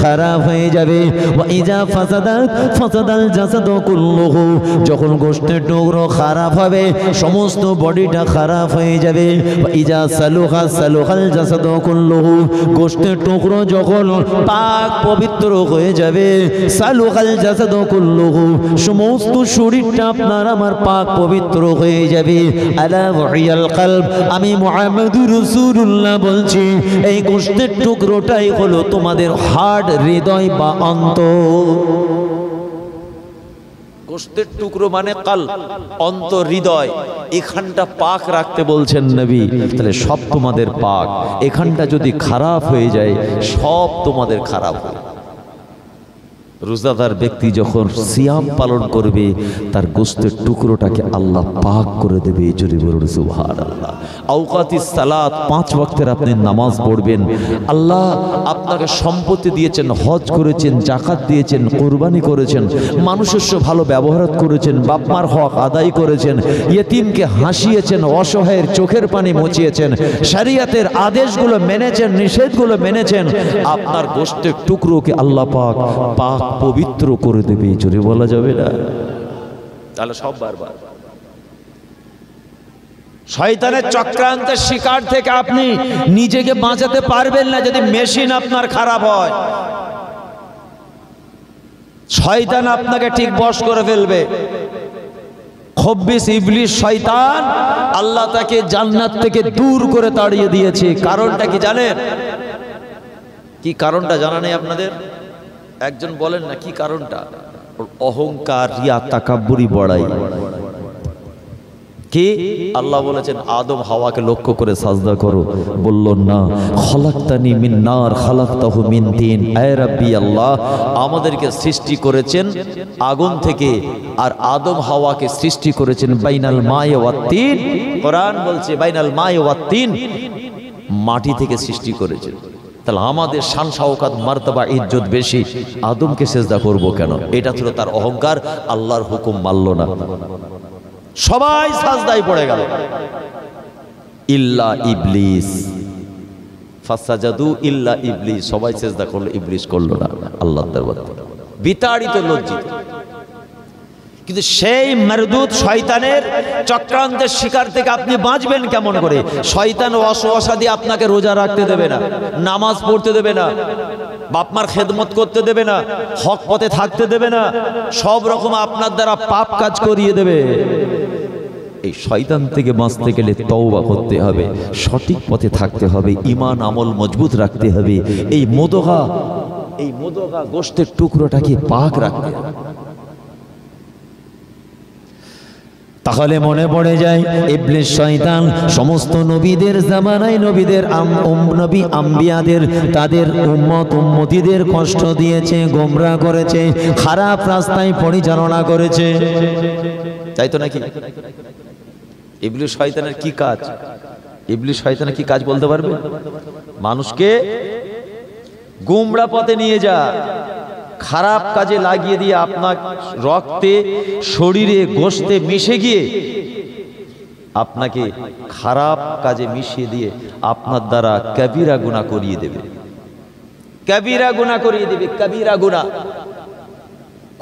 খারাপ হয়ে যাবে। ওয়াইজা ফাসাদাত ফাসাদাল জাসাদু কুল্লুহু, যখন গোশতের টুকরো খারাপ হবে সমস্ত বডিটা খারাপ হয়ে যাবে। ওয়াইজা সালুহা সালুহাল জাসাদু কুল্লুহু, গোশতের টুকরো যখন পাক পবিত্র হয়ে যাবে, সালুহাল জাসাদু কুল্লুহু, সমস্ত শরীরটা আপনার আমার পাক পবিত্র হয়ে যাবে। আলা ওয়াইয়াল কলব, আমি মুহাম্মদুর রাসূলুল্লাহ বলছি, এই গোশতের টুকরোটাই হলো তোমাদের হার্ট, হৃদয় বা অন্তর। গোশতের টুকরো মানে কলব, অন্তর, হৃদয়, এখানটা পাক রাখতে বলছেন নবী। তাহলে সব তোমাদের পাক, এখানটা যদি খারাপ হয়ে যায় সব তোমাদের খারাপ হয়। রোজাদার ব্যক্তি যখন সিয়াম পালন করবে তার গোশতের টুকরোটাকে আল্লাহ পাক করে দেবে। জোরে বলুন সুবহানাল্লাহ। আওকাতিস সালাত, 5 ওয়াক্তের আপনি নামাজ পড়বেন। আল্লাহ আপনাকে সম্পত্তি দিয়েছেন, হজ করেছেন, যাকাত দিয়েছেন, কুরবানি করেছেন, মানুষের সাথে ভালো ব্যবহার করেছেন, বাপ মার হক আদায় করেছেন, ইয়েতিমকে হাসিয়েছেন, অসহায়ের চোখের পানি মুছিয়েছেন, শরীয়তের আদেশগুলো মেনেছেন, নিষেধগুলো মেনেছেন, আপনার গোশতের টুকরোকে আল্লাহ পাক পাক পবিত্র করে দেবে। জোরে বলা যাবে না? তাহলে সব বারবার শয়তানের চক্রান্তের শিকার থেকে আপনি নিজেকে বাঁচাতে পারবেন না যদি মেশিন আপনার খারাপ হয়। শয়তান আপনাকে ঠিক বশ করে ফেলবে। খব্বিস ইবলিস শয়তান, আল্লাহ তাকে জান্নাত থেকে দূর করে তাড়িয়ে দিয়েছে। কারণটা কি জানেন? কি কারণটা জানা নেই আপনাদের? একজন বলেন না কি কারণটা? অহংকার, রিয়া, তাকাব্বুরি, বড়াই। কি আল্লাহ বলেছেন আদম হাওয়াকে লক্ষ্য করে সাজদা করো, বলল না। খলাকতানি মিন নার খলাকতাহু মিন তিন, আয় রাব্বি আল্লাহ আমাদেরকে সৃষ্টি করেছেন আগুন থেকে আর আদম হাওয়াকে সৃষ্টি করেছেন বাইনাল মাই ওয়াত তিন। কোরআন বলছে বাইনাল মাই ওয়াত তিন, মাটি থেকে সৃষ্টি করেছেন। তাহলে আমাদের শান শাওকাত মার্তবা ইজ্জত বেশি, আদমকে সেজদা করব কেন? এটা ছিল তার অহংকার। আল্লাহর হুকুম মানল না, সবাই সাজদায় পড়ে গেল ইল্লা ইবলিস। ফাসাজাদু ইল্লা ইবলিস, সবাই সেজদা করলো, ইবলিস করলো না। আল্লাহর দরবারে বিতাড়িত, লজ্জিত। কিন্তু সেই মারদুদ শয়তানের চক্রান্তের শিকার থেকে আপনি বাঁচবেন কেমন করে? শয়তান ওয়াসওয়াসা দিয়ে আপনাকে রোজা রাখতে দেবে না, নামাজ পড়তে দেবে না, বাপমার খেদমত করতে দেবে না, হক পথে থাকতে দেবে না, সব রকম আপনার দ্বারা পাপ কাজ করিয়ে দেবে। এই শয়তান থেকে বাঁচতে গেলে তওবা করতে হবে, সঠিক পথে থাকতে হবে, ঈমান আমল মজবুত রাখতে হবে। এই মোদগা গোশতের টুকরোটাকে পাক রাখতে হবে। তাহলে মনে পড়ে যায় ইবলিস শয়তান সমস্ত নবীদের জামানায়, নবীদের নবী আম্বিয়াদের, তাদের উম্মত উম্মতিদের কষ্ট দিয়েছে, গোমরাহ করেছে, খারাপ রাস্তায় পরিচালনা করেছে। তাই তো নাকি? ইবলিস শয়তানের কি কাজ? ইবলিস শয়তানের কি কাজ বলতে পারবে? মানুষকে গোমরাহ পথে নিয়ে যা, খারাপ কাজে লাগিয়ে দিয়ে আপনার রক্তে, শরীরে, গোশতে মিশে গিয়ে আপনাকে খারাপ কাজে মিশিয়ে দিয়ে আপনার দ্বারা কবিরা গুনাহ করিয়ে দেবে। কবিরা গুনাহ করিয়ে দেবে, কবিরা গুনাহ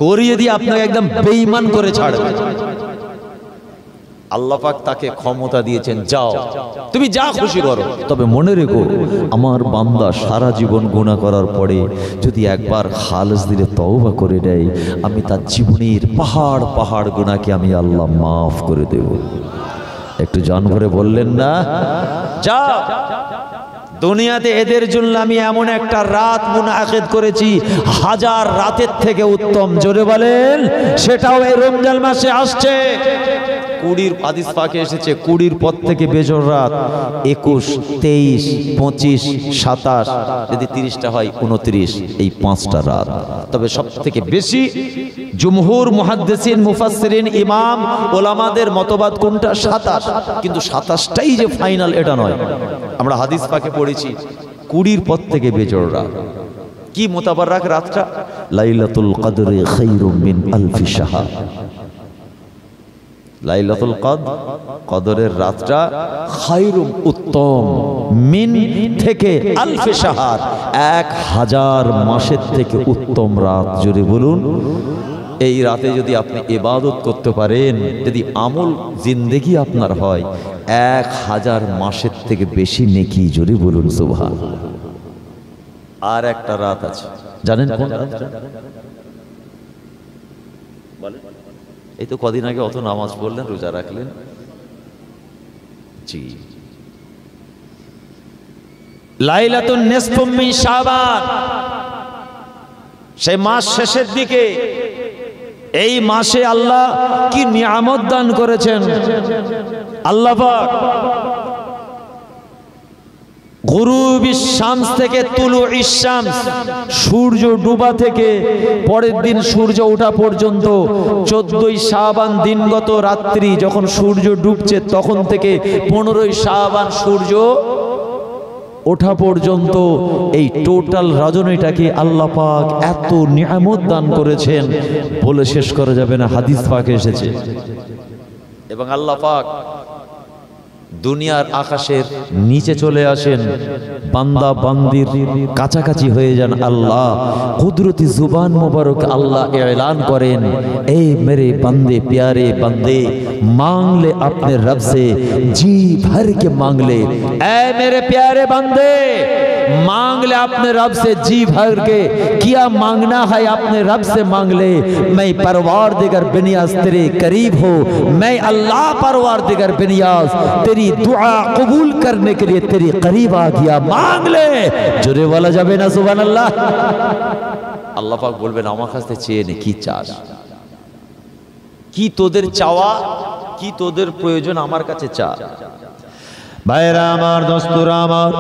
করিয়ে দিয়ে আপনাকে একদম বেঈমান করে ছাড়বে। আল্লাহ পাক তাকে ক্ষমতা দিয়েছেন, যাও তুমি যা খুশি করো, তবে মনে রেখো আমার বান্দা সারা জীবন গুনাহ করার পরে যদি একবার খালেস দিলে তওবা করে দেয়, আমি তার জীবনের পাহাড় পাহাড় গুনাহকে আমি আল্লাহ মাফ করে দেব। একটু জান ভরে বললেন না? যাও, দুনিয়াতে এদের জন্য আমি এমন একটা রাত মুনাকিদ করেছি 1000 রাতের থেকে উত্তম। জোরে বলেন, সেটাও এই রমজান মাসে আসছে। 20 হাদিস পাকে এসেছে 20 পর থেকে বেজর রাত, 21, 23, 25, 27, যদি 30টা হয় 29, এই 5টা রাত। তবে সব থেকে বেশি জুমহুর মুহাদ্দিসিন মুফাসসিরিন ইমাম ওলামাদের মতবাদ কোনটা? 27। কিন্তু 27টাই যে ফাইনাল এটা নয়। আমরা হাদিস পাকে পড়েছি 20 পর থেকে বেজর রাত। কি মোতাবারক রাতটা? লাইলাতুল কদরে খায়রুম মিন আলফি শাহর। লাইলাতুল কদরের রাতটা খায়রুম উত্তম মিন থেকে আলফে শাহর 1000 মাসের থেকে উত্তম রাত। জোরে বলুন। এই রাতে যদি আপনি ইবাদত করতে পারেন, যদি আমল জিন্দেগি আপনার হয়, 1000 মাসের থেকে বেশি নেকি। জোরে বলুন সুবহানাল্লাহ। আর একটা রাত আছে, জানেন কোন রাত? এই তো কদিন আগে অত নামাজ পড়লেন, রোজা রাখলেন, জি, লাইলাতুন নিসফু মিন শাবান। সেই মাস শেষের দিকে, এই মাসে আল্লাহ কি নিয়ামত দান করেছেন আল্লাহ পাক। গুরুবিশ শামস থেকে তুলুইশ শামস, সূর্য ডুবা থেকে পরের দিন সূর্য ওঠা পর্যন্ত 14ই শাবান দিনগত রাত্রি, যখন সূর্য ডুবছে তখন থেকে 15ই শাবান সূর্য ওঠা পর্যন্ত এই টোটাল রজনীটাকে আল্লাহ পাক এত নিয়ামত দান করেছেন বলে শেষ করা যাবে না। হাদিস পাকে এসেছে। এবং আল্লাহ পাক দুনিয়ার আকাশের নিচে চলে আসেন, বান্দা বান্দির কাছাকাছি হয়ে যান। আল্লাহ কুদরতি জুবান মোবারক আল্লাহ এলান করেন, এ মেরে बंदे प्यारे बंदे मांग ले अपने रब से जी भर के मांग ले। ए मेरे प्यारे बंदे मांग ले अपने रब से जी भर के, क्या मांगना है अपने रब से मांग ले। मैं परवारदिगार बेनियाज तेरे करीब हो, मैं अल्लाह परवारदिगार बेनियाज तेरी दुआ कबूल करने के लिए तेरी करीब आ गया, मांग ले। जोरे वाला যাবে না সুবহানাল্লাহ। আল্লাহ পাক বলবেন আমার কাছে চেয়ে নে, কি চাস, কি তোদের চাওয়া, কি তোদের প্রয়োজন আমার কাছে চা। ভাইরা আমার, দোস্তরা আমার,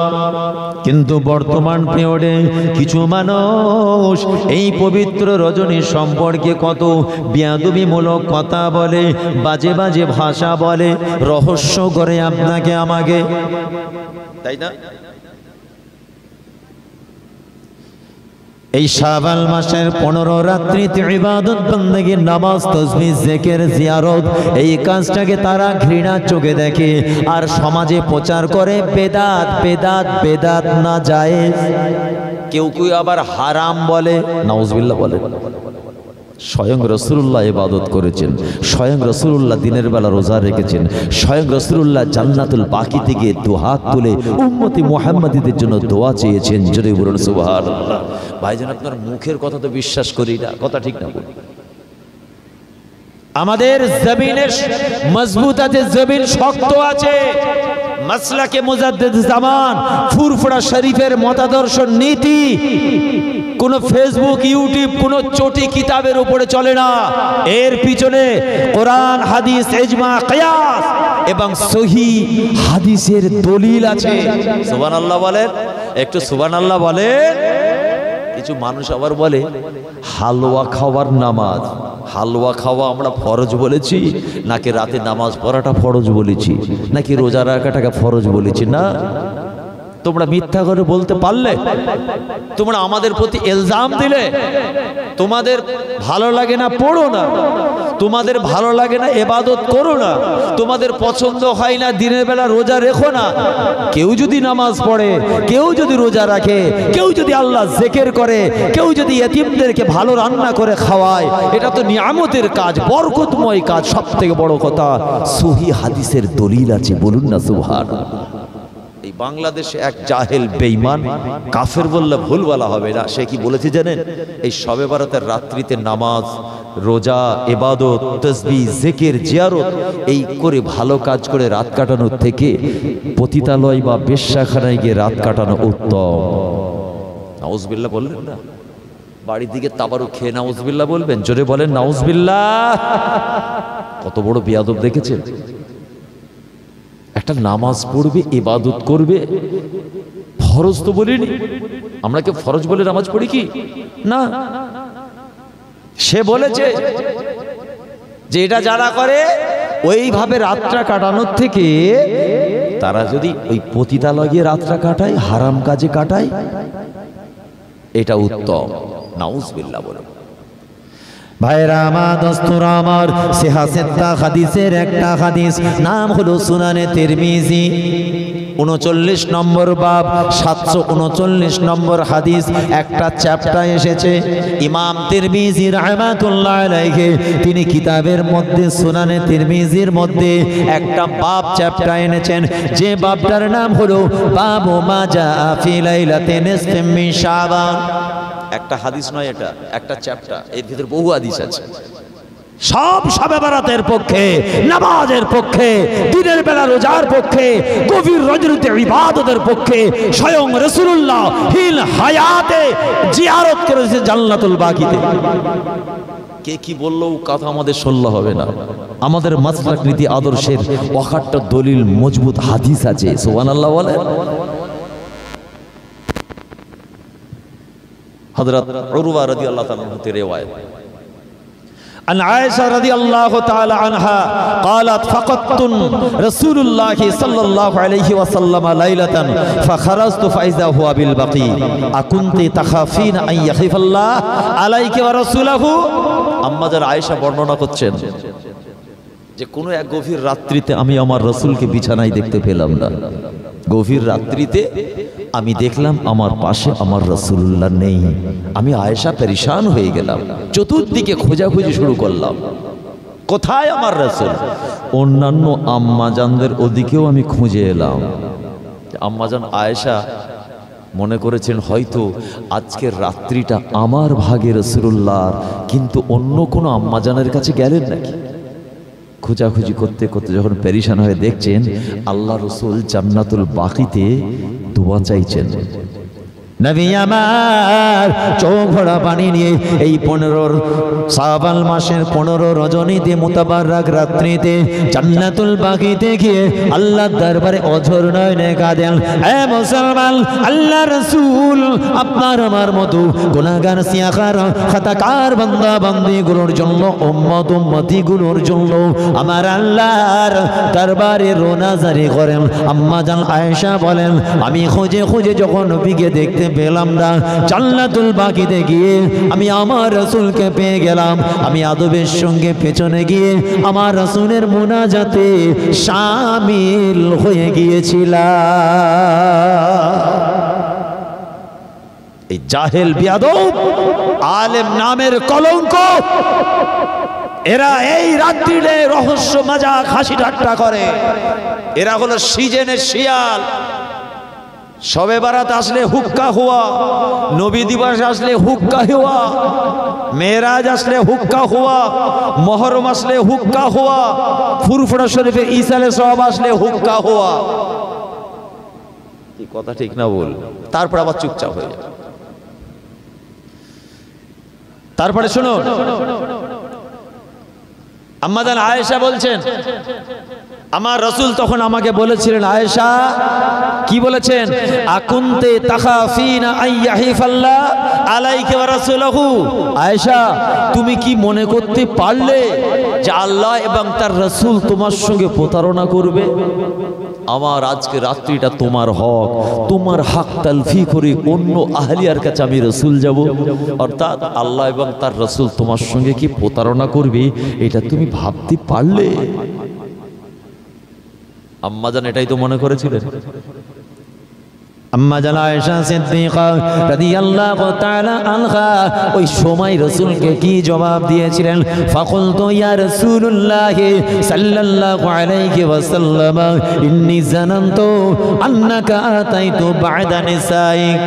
কিন্তু বর্তমান পিরিয়ডে কিছু মানুষ এই পবিত্র রজনী সম্পর্কে কত বিয়াদবিমূলক কথা বলে, বাজে বাজে ভাষা বলে, রহস্য করে আপনাকে আমাকে, তাই না? এই শাবান মাসের 15 রাত্রিতে ইবাদত বন্দেগী, নামাজ, তাসবিহ, জিকির, জিয়ারত, এই কাজটাকে তারা ঘৃণার চোখে দেখে আর সমাজে প্রচার করে বেদাত বেদাত বেদাত, না জায়েজ। কেউ কেউ আবার হারাম বলে, নাউজুবিল্লাহ বলে। স্বয়ং রাসূলুল্লাহ ইবাদত করেছেন, স্বয়ং রাসূলুল্লাহ দিনের বেলা রোজা রেখেছেন, স্বয়ং রাসূলুল্লাহ জান্নাতুল বাকি থেকে দুহাত তুলে উম্মতি মুহাম্মাদীদের জন্য দোয়া চেয়েছেন। জোরে বলুন সুবহানাল্লাহ। ভাইজান, আপনার মুখের কথা তো বিশ্বাস করি না, কথা ঠিক না বলি। আমাদের জমিনের মজবুত আছে, জমিন শক্ত আছে। মাসলাকে মুজাদ্দিদ জামান ফুরফুরা শরীফের মতাদর্শ নীতি কোন ফেসবুক, ইউটিউব, কোন চটি কিতাবের উপরে চলে না। এর পিছনে কোরআন, হাদিস, ইজমা, কিয়াস এবং সহিহ হাদিসের দলিল আছে। সুবহানাল্লাহ বলেন, একটু সুবহানাল্লাহ বলেন। কিছু মানুষ আবার বলে হালুয়া খাওয়ার নামাজ। হালুয়া খাওয়া আমরা ফরজ বলেছি নাকি রাতে নামাজ পড়াটা ফরজ বলেছি, নাকি রোজা রাখাটাকে ফরজ বলেছি? না, তোমরা মিথ্যা করে বলতে পারলে, তোমরা আমাদের প্রতি ইলজাম দিলে, তোমাদের ভালো লাগে না পড়ো না, তোমাদের ভালো লাগে না ইবাদত করো না, তোমাদের পছন্দ হয় না দিনের বেলা রোজা রেখো না। কেউ যদি নামাজ পড়ে, কেউ যদি রোজা রাখে, কেউ যদি আল্লাহ জিকির করে, কেউ যদি ইতিমদেরকে ভালো রান্না করে খাওয়ায়, এটা তো নিয়ামতের কাজ, বরকতময় কাজ। সব থেকে বড় কথা, সহিহ হাদিসের দলিল আছে। বলুন না সুবহানাল্লাহ। এই বাংলাদেশে এক জাহেল বেঈমান, কাফের বললে ভুল বলা হবে না, সে কি বলেছে জানেন? এই শবে বরাতের রাত্রিতে নামাজ, রোজা, ইবাদত, তাসবিহ, জিকির, জিয়ারত এই করে ভালো কাজ করে রাত কাটানোর থেকে পতিতালয় বা বেশ্যাখানায় গিয়ে রাত কাটানো উত্তম। নাউজুবিল্লাহ বললেন না? বাড়ির দিকে তাবারু খেয়ে নাউজুবিল্লাহ বলবেন? জোরে বলেন নাউজুবিল্লাহ। কত বড় বেয়াদব দেখেছেন? একটা নামাজ পড়বে, ইবাদত করবে, ফরজ তো বলিনি আমরা। কি ফরজ বলে নামাজ পড়ি কি? না। সে বলেছে যে এটা যারা করে ওইভাবে রাতটা কাটানোর থেকে তারা যদি ওই পতিতালয়ে গিয়ে রাতটা কাটায়, হারাম কাজে কাটায়, এটা উত্তম। নাউজুবিল্লাহ বলে। ভাইরা আমার, দোস্তরা আমার, সিহাসেত্তা হাদিসের একটা হাদিস, নাম হলো সুনানে তিরমিজি, 39 নম্বর বাব, 739 নম্বর হাদিস, একটা চ্যাপ্টার এসেছে। ইমাম তিরমিজি রাহমাতুল্লাহ আলাইহি তিনি কিতাবের মধ্যে সুনানে তিরমিজির মধ্যে একটা বাব চ্যাপ্টার এনেছেন, যে বাবটার নাম হলো বাবু মা জাআ ফি লাইলাতি নিসফি মিন শাবান। একটা হাদিস নয়, এটা একটা চ্যাপ্টার, এর ভিতরে বহু হাদিস আছে। সব শবে বরাতের পক্ষে, নামাজের পক্ষে, দিনের বেলা রোজার পক্ষে, গভীর রজনীতে ইবাদতের পক্ষে স্বয়ং রাসূলুল্লাহ হিল হায়াতে জিয়ারত করেছে জান্নাতুল বাকিতে। কে কি বললো কথা আমাদের শুনলে হবে না, আমাদের মাসলাক নীতি আদর্শের অখাট্টা দলিল মজবুত হাদিস আছে। সুবহানাল্লাহ বলেন। হযরত উরওয়া রাদিয়াল্লাহু তাআলা হতে রিওয়ায়াত, عن عائشة رضي الله تعالى عنها قالت فقدت رسول الله صلى الله عليه وسلم ليلة فخرجت فإذا هو بالبقيع أكنت تخافين أن يخيف الله عليك ورسوله। আম্মা জান আয়েশা বর্ণনা করছেন যে কোনো এক গভীর রাত্রিতে আমি আমার রাসূলকে বিছানায় দেখতে পেলাম না। গভীর রাত্রিতে আমি দেখলাম আমার পাশে আমার রাসূলুল্লাহ নেই। আমি আয়েশা পেরেশান হয়ে গেলাম, চতুর্দিকে খোঁজাখুঁজি শুরু করলাম, কোথায় আমার রাসূল। অন্যান্য আম্মাজানদের ওদিকেও আমি খুঁজে এলাম। আম্মাজান আয়েশা মনে করেছেন হয়তো আজকের রাত্রিটা আমার ভাগে রাসূলুল্লাহ, কিন্তু অন্য কোনো আম্মাজানের কাছে গেলেন নাকি। খোঁজাখুঁজি করতে করতে যখন পেরেশান হয়ে দেখছেন আল্লাহ রাসূল জান্নাতুল বাকিতে দোয়া চাইছেন। নবী আমার চোখ ভরা পানি নিয়ে এই 15 শাবাল মাসের 15 রজনীতে মুতাবারক রাত্রিতে জান্নাতুল বাকিতে গিয়ে আল্লাহর দরবারে অঝর নয়নে কাঁদেন, হে মুসলমান, আল্লাহ রাসূল আপনার আমার মতো গুনাহগার সিয়াখার খাতাকার বান্দা বান্দীগুলোর জন্য, উম্মত উম্মতিগুলোর জন্য আমার আল্লাহর দরবারে রোনা জারি করেন। আম্মা জান আয়েশা বলেন, আমি খুঁজে খুঁজে যখন নবীকে দেখতে পেলাম না, জান্নাতুল বাকিতে গিয়ে আমি আমার রাসূলকে পেয়ে গেলাম। আমি আদবের সঙ্গে পেছনে গিয়ে আমার রাসূলের মুনাজাতে শামিল হয়ে গিয়েছিলাম। এই জাহেল বিয়াদব আলেম নামের কলঙ্ক, এরা এই রাত্রিরে রহস্য মজাক হাসি ঠাট্টা করে। এরা হলো সিজনের শিয়াল। শবে বারাত আসলে হুক্কা হওয়া, নবী দিবস আসলে হুক্কা হওয়া, মেরাজ আসলে হুক্কা হওয়া, মহরম আসলে হুক্কা হওয়া, ফুরফুরা শরীফে ইসালে সওয়াব আসলে হুক্কা হওয়া। কি কথা ঠিক না বল? তারপর আবার চুপচাপ হয়ে যায়। তারপরে শোনো, আম্মা জান আয়েশা বলছেন আমার রাসূল তখন আমাকে বলেছিলেন, আয়েশা কি বলেছেন, আকুনতে তাখাফিনা আইয়াহিফাল্লাহ আলাইকা ওয়া রাসূলুহু। আয়েশা তুমি কি মনে করতে পারলে যে আল্লাহ এবং তার রাসূল তোমার সঙ্গে প্রতারণা করবে? আমার আজকে রাত্রিটা তোমার হক, তোমার হক তালফি করে অন্য আহলিয়ার কাছে আমি রাসূল যাব, অর্থাৎ আল্লাহ এবং তার রাসূল তোমার সঙ্গে কি প্রতারণা করবে এটা তুমি ভাবতে পারলে? আম্মাজান এটাই তো মনে করেছিলেন। আম্মা জান আয়েশা সিদ্দিকা রাদিয়াল্লাহু তাআলা আনহা ওই সময় রাসূলকে কি জবাব দিয়েছিলেন? ফাকুলতু ইয়া রাসূলুল্লাহ সাল্লাল্লাহু আলাইহি ওয়াসাল্লাম ইন্নী জানানতু আন্নাকা আতাইতু বা'দা নিসাইক।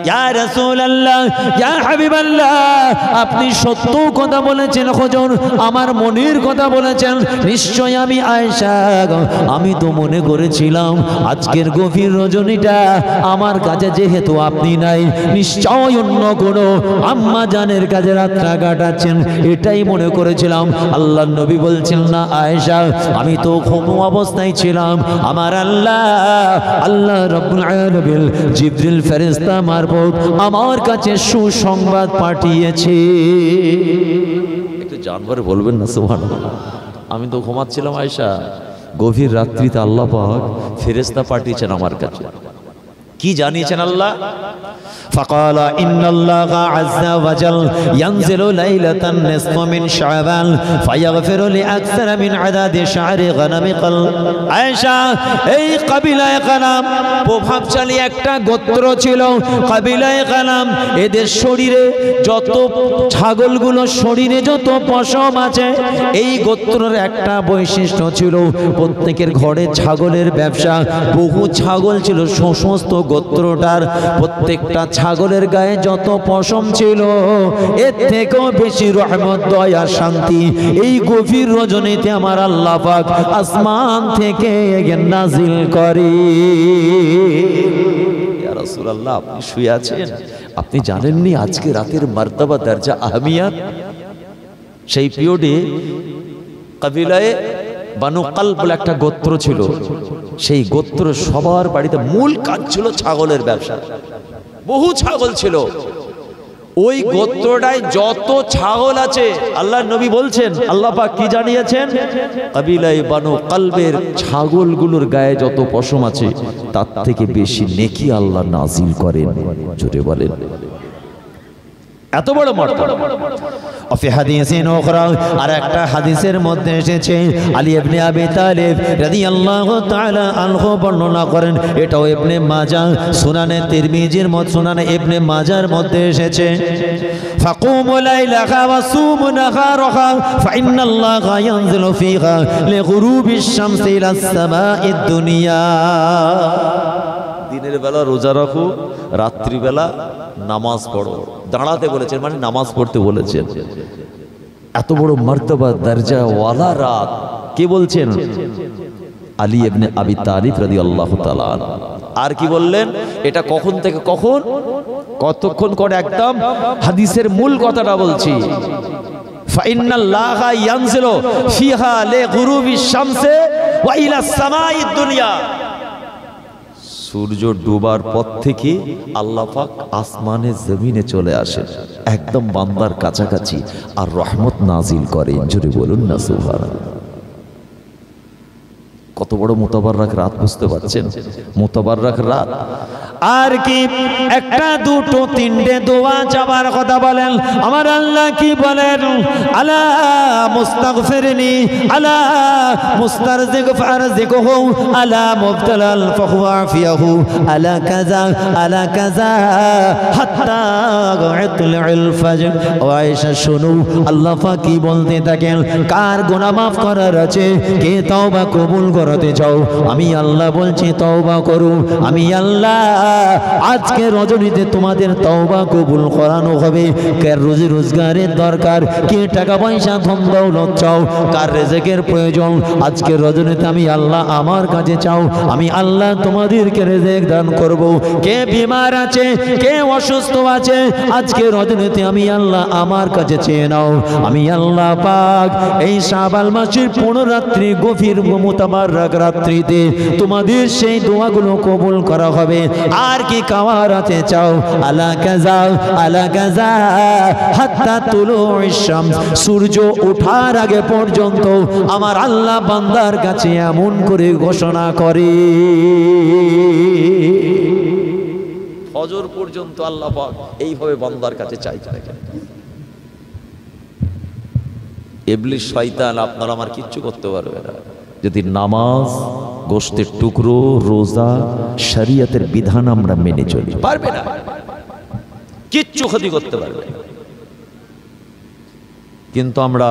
ইয়া রাসূলুল্লাহ, ইয়া হাবিবাল্লাহ, আপনি সত্য কথা বলেছেন হুজুর, আমার মনের কথা বলেছেন। নিশ্চয় আমি আয়েশা, আমি তো মনে করেছিলাম আজকের গভীর রজনীটা আমার কাছে যেহেতু আপনি নাই, নিশ্চয় অন্য কোনো আম্মা জানের কাছে রাতটা কাটাচ্ছেন, এটাই মনে করেছিলাম। আল্লাহর নবী বলছেন, না আয়েশা, আমি তো ঘুমো অবস্থায় ছিলাম। আমার আল্লাহ রাব্বুল আলামিন জিবরিল ফেরেশতা মারফত আমার কাছে সুসংবাদ পাঠিয়েছে। একটু জানবারে বলবেন না সুবহানাল্লাহ। আমি তো ঘুমাচ্ছিলাম আয়েশা, গভীর রাত্রিতে আল্লাহ পাক ফেরেশতা পাঠিয়েছেন আমার কাছে। কি জানিয়েছেন আল্লাহ? فقال إن الله عز وجل ينزل ليلة النصف من شعبان فيغفر لأكثر من عدد شعر غنم আয়েশা, এই কাবিলায়ে গানাম প্রভাবশালী একটা গোত্র ছিল। কাবিলায়ে গানাম, এদের শরীরে যত ছাগলগুলো শরীরে যত পশম আছে, এই গোত্রের একটা বৈশিষ্ট্য ছিল, প্রত্যেকের ঘরে ছাগলের ব্যবসা। বহু ছাগল ছিল সমস্ত গোত্রটার। প্রত্যেকটা ছাগলের গায়ে যত পশম ছিল, এর থেকেও বেশি রহমত, দয়া, শান্তি এই গভীর রজনীতে আমার আল্লাহ পাক আসমান থেকে নাজিল করে। ইয়া রাসূলুল্লাহ, আপনি শুয়ে আছেন, আপনি জানেননি আজকে রাতের মার্তাবা, দরজা, আহমিয়াত? সেই পিরিয়ডে কাবিলায়ে বানু কালব বলে একটা গোত্র ছিল। সেই গোত্র সবার বাড়িতে মূল কাজ ছিল ছাগলের ব্যবসা। বহু ছাগল ছিল। ওই গোত্রটায় যত ছাগল আছে, আল্লাহর নবী বলছেন, আল্লাহ পাক কি জানিয়েছেন? কাবিলায়ে বানু কালবের ছাগলগুলোর গায়ে যত পশম আছে, তার থেকে বেশি নেকি আল্লাহ নাজিল করেন। জোরে বলেন, এত বড় মর্যাদা। অফি হাদিসিন উখরা, আর একটা হাদিসের মধ্যে এসেছে, আলী ইবনে আবি তালিব রাদিয়াল্লাহু তাআলা আনহু বর্ণনা করেন, এটাও ইবনে মাজাহ, সুনানে তিরমিজির মধ্যে, সুনানে ইবনে মাজাহর মধ্যে এসেছে, ফাকুমু লাইলাহা ওয়া সুমু নাহারাহা ফাইন্নাল্লাহা ইয়ানজিলু ফিহা লিগুরুবিশ শামসি ইলাস সামাঈদ দুনিয়া। দিনের বেলা রোজা রাখো, রাত্রিবেলা নামাজ পড়ো। দাঁড়াতে বলেছেন মানে নামাজ পড়তে বলেছেন। এত বড় মর্তবা, দরজা ওয়ালা রাত কে বলছেন? আলী ইবনে আবি তালিব রাদিয়াল্লাহু তাআলা। আর কি বললেন? এটা কখন থেকে কখন, কতক্ষণ করে? একদম হাদিসের মূল কথাটা বলছি, ফাইন্নাল্লাহা ইয়ানজিলু ফিহা লিগুরুবিশ শামসি ওয়া ইলাস সামাঈদ দুনিয়া। সূর্য ডুবার পর থেকে আল্লাহ পাক আসমানে জমিনে চলে আসেন, একদম বান্দার কাছাকাছি, আর রহমত নাজিল করেন। জোরে বলুন না সুবহানাল্লাহ। কত বড় মুতাবারক রাত, বুঝতে পারছেন? মুতাবারক রাত। আর কি একটা, দুটো, তিনটে দোয়া যাবার কথা বলেন। আমার আল্লাহ কি বলেন? আলা মুস্তাগফিরনি, আলা মুস্তারজিক ফারজিকহু, আলা মুবতালাল ফাহুয়া আফিয়াহু, আলা কাযা আলা কাযা হাত্তা ইতলাইল ফাজর। ও আয়েশা শোনো, আল্লাহ পাক কি বলতে থাকেন? কার গুনাহ মাফ করার আছে, কে তওবা কবুল করতে চাও, আমি আল্লাহ বলছি তওবা করো। আমি আল্লাহ আজকে রজনীতে তোমাদের তওবা কবুল করানো হবে। কার রোজি রোজগারের দরকার, কে টাকা পয়সা ধন দৌলত চাও, কার রিজিকের প্রয়োজন, আজকে রজনীতে আমি আল্লাহ আমার কাছে চাও, আমি আল্লাহ তোমাদেরকে রিজিক দান করব। কে বিমার আছে, কে অসুস্থ আছে, আজকে রজনীতে আমি আল্লাহ আমার কাছে চেয়ে নাও। আমি আল্লাহ পাক এই শাবাল মাসের 15 রাত্রি গভীর মুতাবারক রাত্রিতে তোমাদের সেই দোয়াগুলো কবুল করা হবে। আর কি কাওয়ারাতে চাও? আলা কাযা আলা কাযা হাত্তা তুলুইশ শামস, সূর্য ওঠার আগে পর্যন্ত আমার আল্লাহ বান্দার কাছে এমন করে ঘোষণা করে, ফজর পর্যন্ত আল্লাহ পাক এইভাবে বান্দার কাছে চাইতে থাকেন। ইবলিস শয়তান আপনার আমার কিচ্ছু করতে পারবে না যদি নামাজ, গোশতের টুকরো, রোজা, শরীয়তের বিধান আমরা মেনে চলি। পারবে না, কিচ্ছু ক্ষতি করতে পারবে না। কিন্তু আমরা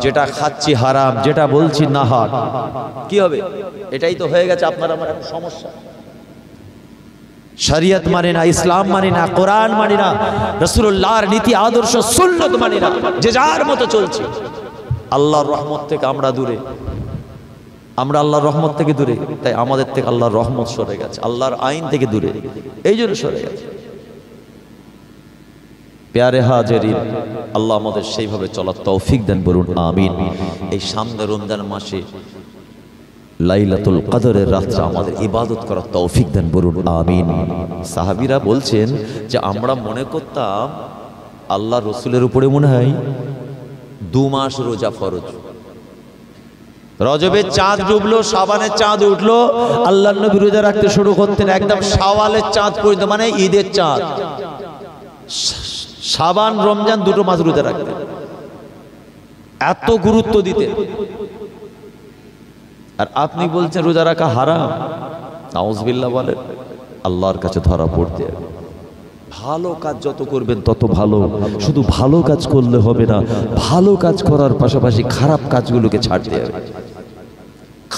যেটা খাচ্ছি হারাম, যেটা বলছি না হাট, কি হবে? এটাই তো হয়ে গেছে আপনার আমার একটা সমস্যা। শরীয়ত মানে না, ইসলাম মানে না, কোরআন মানে না, রাসূলুল্লাহর নীতি আদর্শ সুন্নাত মানে না, যে যার মতো চলছে। আল্লাহর রহমত থেকে আমরা দূরে, আমরা আল্লাহর রহমত থেকে দূরে, তাই আমাদের থেকে আল্লাহর রহমত সরে গেছে, আল্লাহর আইন থেকে দূরে, এই জন্য সরে গেছে। প্যারে হাজেরিন, আল্লাহ আমাদের সেইভাবে চলার তৌফিক দেন, বলুন আমিন। এই সামনে রমজান মাসে লাইলাতুল কদরের রাত্রে আমাদের ইবাদত করার তৌফিক দেন, বলুন আমিন। সাহাবীরা বলছেন যে আমরা মনে করতাম আল্লাহ রসুলের উপরে মনে হয় 2 মাস রোজা ফরজ, রজবের চাঁদ ডুবলো, শাবানের চাঁদ উঠলো, আল্লাহর নবী রোজা রাখতে শুরু করতেন একদম শাওয়ালের চাঁদ পর্যন্ত, মানে ঈদের চাঁদ। শাবান রমজান দুটো মাস রোজা রাখতেন, এত গুরুত্ব দিতেন। আর আপনি বলছেন রোজা রাখা হারাম, নাউজুবিল্লাহ বলেন, আল্লাহর কাছে ধরা পড়তে হবে। ভালো কাজ যত করবেন তত ভালো, শুধু ভালো কাজ করলে হবে না, ভালো কাজ করার পাশাপাশি খারাপ কাজগুলোকে ছাড়তে হবে।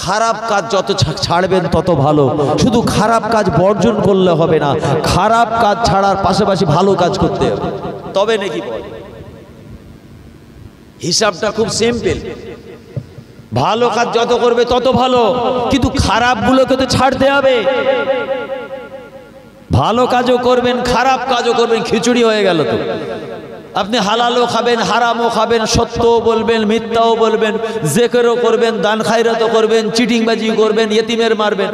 খারাপ কাজ যত ছাড়বেন তত ভালো, শুধু খারাপ কাজ বর্জন করলে হবে না, খারাপ কাজ ছাড়ার পাশাপাশি ভালো কাজ করতে হবে, তবে নাকি বলে। হিসাবটা খুব সিম্পল, ভালো কাজ যত করবে তত ভালো, কিন্তু খারাপগুলোকে তো ছাড়তে হবে। ভালো কাজও করবেন খারাপ কাজও করবেন, খিচুড়ি হয়ে গেল তো। আপনি হালালও খাবেন হারামও খাবেন, সত্যও বলবেন মিথ্যাও বলবেন, জিকিরও করবেন, দান খায়রাতও করবেন, চিটিংবাজিও করবেন, ইয়েতিমের মারবেন,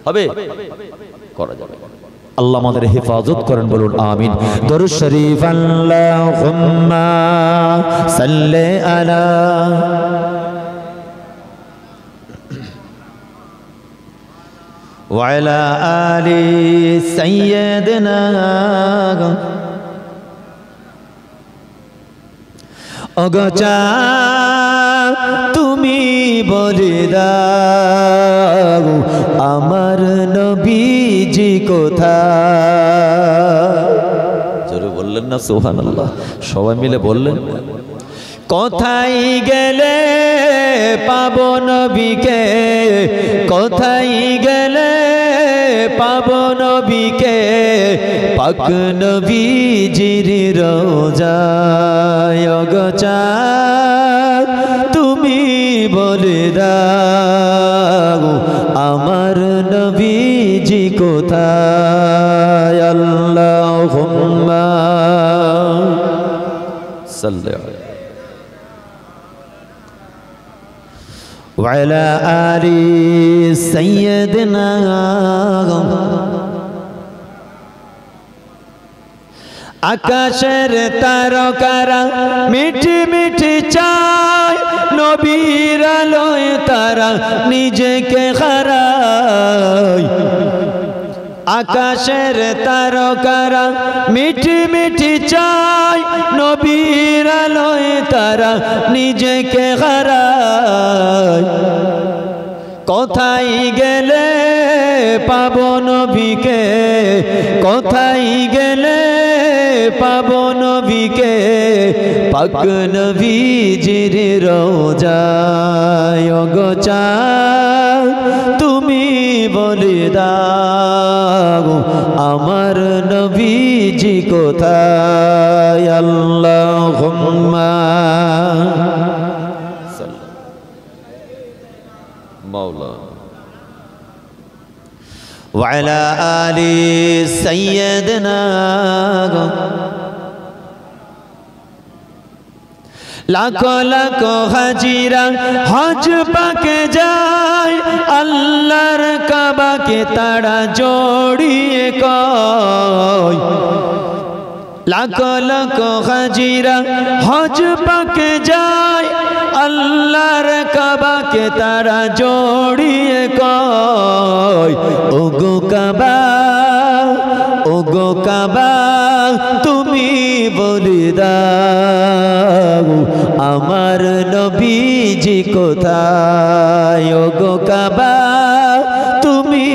হবে? করা যাবে। আল্লাহ আমাদের হেফাজত করেন, বলুন আমিন। দরুদ শরীফ আল্লাহুম্মা সাল্লি আলা ওয়ালা আলি সাইয়্যিদিনা। অগচা তুমি বলে দাও আমার নবীজি কোথায়? জোরে বললেন না সুবহানাল্লাহ? সবাই মিলে বললেন, কোথায় গেলে পাবো নবীকে, কোথায় গেলে পাবো নবীকে, পাক নবীজির রোজায়। অগচা তুমি বলে দাও আমার নবীজি কোথায়? আল্লাহুম্মা সাল্লি আলাইহি ওয়ালা আলি সাইয়্যিদিনা। আকাশের তারকারা মিঠি মিঠি চায়, নবীর আলোয় তারা নিজেকে হারায়। আকাশের তারকারা মিঠি মিঠি চায়, নবীর আলোয় তারা নিজেকে হারায়। কোথায় গেলে পাবো নবীকে, কোথায় গেলে পাবো নবীকে, পাক নবীজির রোজায়। অগচা তুমি বলে দাও আমার নবীজি কোথায়? আল্লাহুম্মা মাওলা ওয়ালা আলি সাইয়্যিদিনা। লাখো লাখো হাজিরা হজ পাকে যায়, আল্লাহর কাবাকে তারা জড়িয়ে কয়। লাখো লাখো হাজিরা হজ পাকে যায়, আল্লাহর কাবাকে তারা জড়িয়ে কয়। ওগো কাবা, ওগো কাবা তুমি বলে দাও আমার নবীজি কোথায়? ওগো কাবা তুমি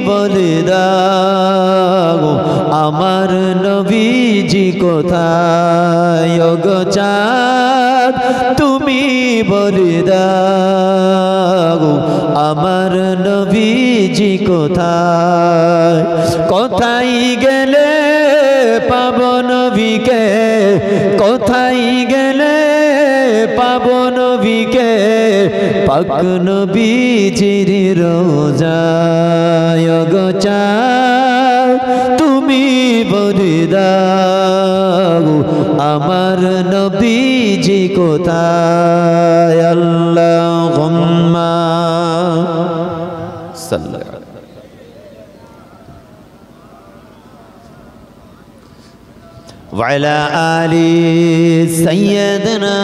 বলে দাও আমার নবীজি কোথায়? ওগো চাঁদ তুমি বলে দাও আমার নবীজি কোথায়? কোথায় গেলে পাবো নবীকে, কোথায় গেলে পাবো নবীকে, পাক নবীজির রোজায়। ওগো চাঁদ তুমি বলে দাও আমার নবীজি কোথায়? আল্লাহুম্মা সাল্লি ওয়ালা আলি সাইয়্যিদিনা।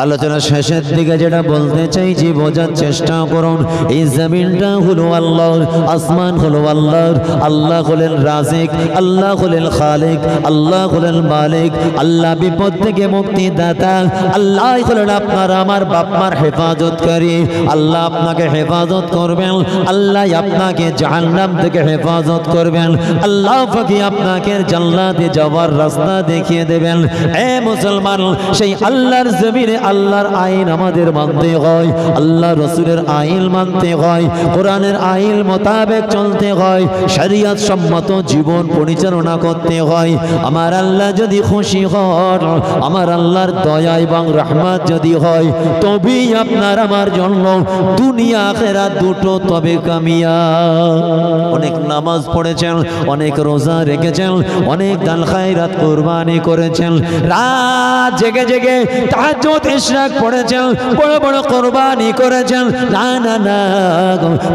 আলোচনা শেষের দিকে যেটা বলতে চাইছি বোঝার চেষ্টা করুন। এই জমিনটা হলো আল্লাহর, আসমান হলো আল্লাহর। আল্লাহ হলেন রাজিক, আল্লাহ হলেন খালিক, আল্লাহ হলেন মালিক, আল্লাহ বিপদ থেকে মুক্তিদাতা, আল্লাহ হলেন আপনার আমার বাপ মার হেফাজতকারী। আল্লাহ আপনাকে হেফাজত করবেন, আল্লাহ আপনাকে জাহান্নাম থেকে হেফাজত করবেন, আল্লাহ পাকি আপনাকে জান্নাতে যাওয়ার রাস্তা দেখিয়ে দেবেন। এ মুসলমান, সেই আল্লাহর জমিনে আল্লাহর আইন আমাদের মানতে হয়, আল্লাহ রসুলের আইন মানতে হয়, কোরআনের আইন মোতাবেক চলতে হয়, শরিয়ত সম্মত জীবন পরিচালনা করতে হয়। আমার আল্লাহ যদি খুশি হন, আমার আল্লাহর দয়া এবং রহমত যদি হয়, তবেই আপনার আমার জন্য দুনিয়া আখিরাত দুটো তবে কামিয়াব। অনেক নামাজ পড়েছেন, অনেক রোজা রেখেছেন, অনেক দান খায়রাত কুরবানি করেছেন, রাত জেগে জেগে তাহাজ্জুদ ইশরাক পড়েছেন, বড় বড় কুরবানি করেছেন। না না না,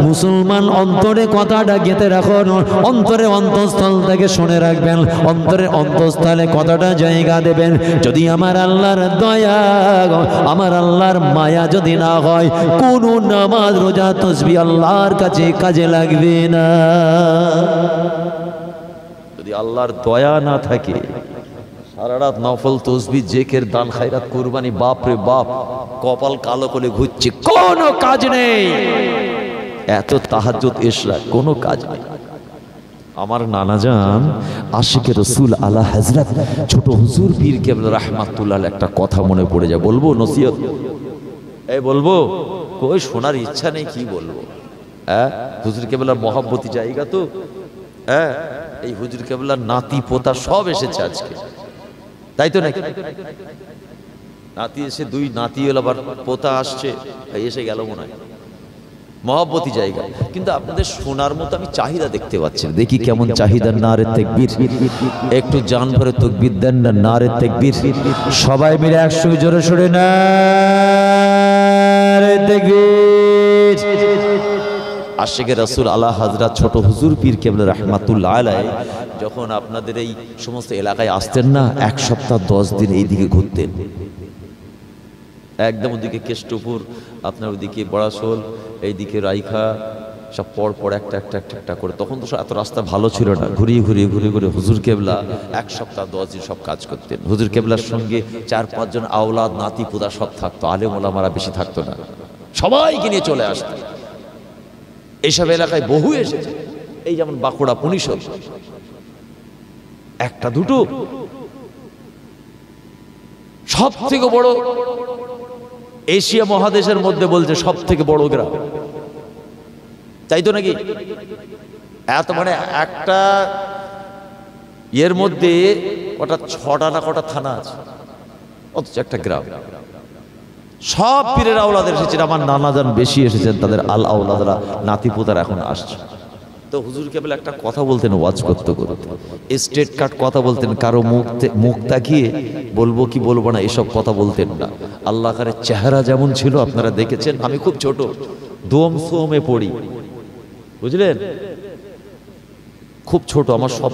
মুসলমান অন্তরে কথাটা গেঁথে রাখুন, অন্তরে অন্তঃস্থল থেকে শুনে রাখবেন, অন্তরে অন্তঃস্থলে কথাটা জায়গা দেবেন। যদি আমার আল্লাহর দয়া, আমার আল্লাহর মায়া যদি না হয়, কোন নামাজ রোজা তাসবিহ আল্লাহর কাছে কাজে লাগবে না। যদি আল্লাহর দয়া না থাকে, সারা রাত নফল তসবিহ জিকির দান খায়রাত কুরবানি, বাপ রে বাপ, কপাল কালো করে ঘুরছে, কোনো কাজ নেই। এত তাহাজ্জুদ ইশরাক, কোনো কাজ নেই। আমার নানাজান আশিকে রসুল আলা হযরত ছোট হুজুর পীর কেবলা রাহমাতুল্লাহ একটা কথা মনে পড়ে যায়, বলবো নসিহত? এই বলবো, কই শোনার ইচ্ছা নেই, কি বলবো? হ্যাঁ, হুজুর কেবলার মহব্বতী জায়গা তো। হ্যাঁ, এই হুজুর কেবলার নাতি পোতা সব এসেছে আজকে, তাই তো নাকি? নাতি এসে, দুই নাতি হলো, আবার পোতা আসছে, এসে গেল মনে হয়। মহব্বতী জায়গা, কিন্তু আপনাদের শোনার মতো আমি চাহিদা দেখতে পাচ্ছি। দেখি কেমন চাহিদা। নারে তাকবীর, একটু জান ভরে তাকবীর দেন না। নারে তাকবীর, সবাই মিলে একসঙ্গে জোরে সোরে নারে তাকবীর। আশিকে রাসূল আলা হযরত ছোট হুজুর পীর কেবলা রাহমাতুল্লাহ আলাইহি যখন আপনাদের এই সমস্ত এলাকায় আসতেন না, এক সপ্তাহ 10 দিন এইদিকে ঘুরতেন। একদম ওদিকে কেষ্টপুর, আপনার ওদিকে বড়াশোল, এইদিকে রাইখা, সব পর পর একটা একটা একটা একটা করে। তখন তো এত রাস্তা ভালো ছিল না, ঘুরিয়ে ঘুরিয়ে ঘুরিয়ে ঘুরিয়ে হুজুর কেবলা এক সপ্তাহ 10 দিন সব কাজ করতেন। হুজুর কেবলার সঙ্গে 4-5 জন আওলাদ নাতি পুদা সব থাকতো, আলেম ওলামারা বেশি থাকতো না, সবাইকে নিয়ে চলে আসতো। এইসব এলাকায় বহু এসেছে, এই যেমন বাঁকুড়া পুনিশোল, একটা দুটো, সব থেকে বড় এশিয়া মহাদেশের মধ্যে বলছে সব থেকে বড় গ্রাম, তাই তো নাকি? এত মানে একটা এর মধ্যে কটা 6টা না কটা থানা আছে, অথচ একটা গ্রাম। সব পীরের আওলাদ এসেছেন, আমার নানাজান বেশি এসেছেন, তাদের আল আওলাদরা নাতি পুতার এখন আসছে। তো হুজুর কেবল একটা কথা বলতেন ওয়াজ করতে করতে, স্টেট কাট কথা বলতেন, কারো মুখ তাকিয়ে বলবো কি বলবো না এসব কথা বলতেন না। আল্লাহ কারের চেহারা যেমন ছিল আপনারা দেখেছেন। আমি খুব ছোট, দোম সোমে পড়ি, বুঝলেন, খুব ছোট, আমার সব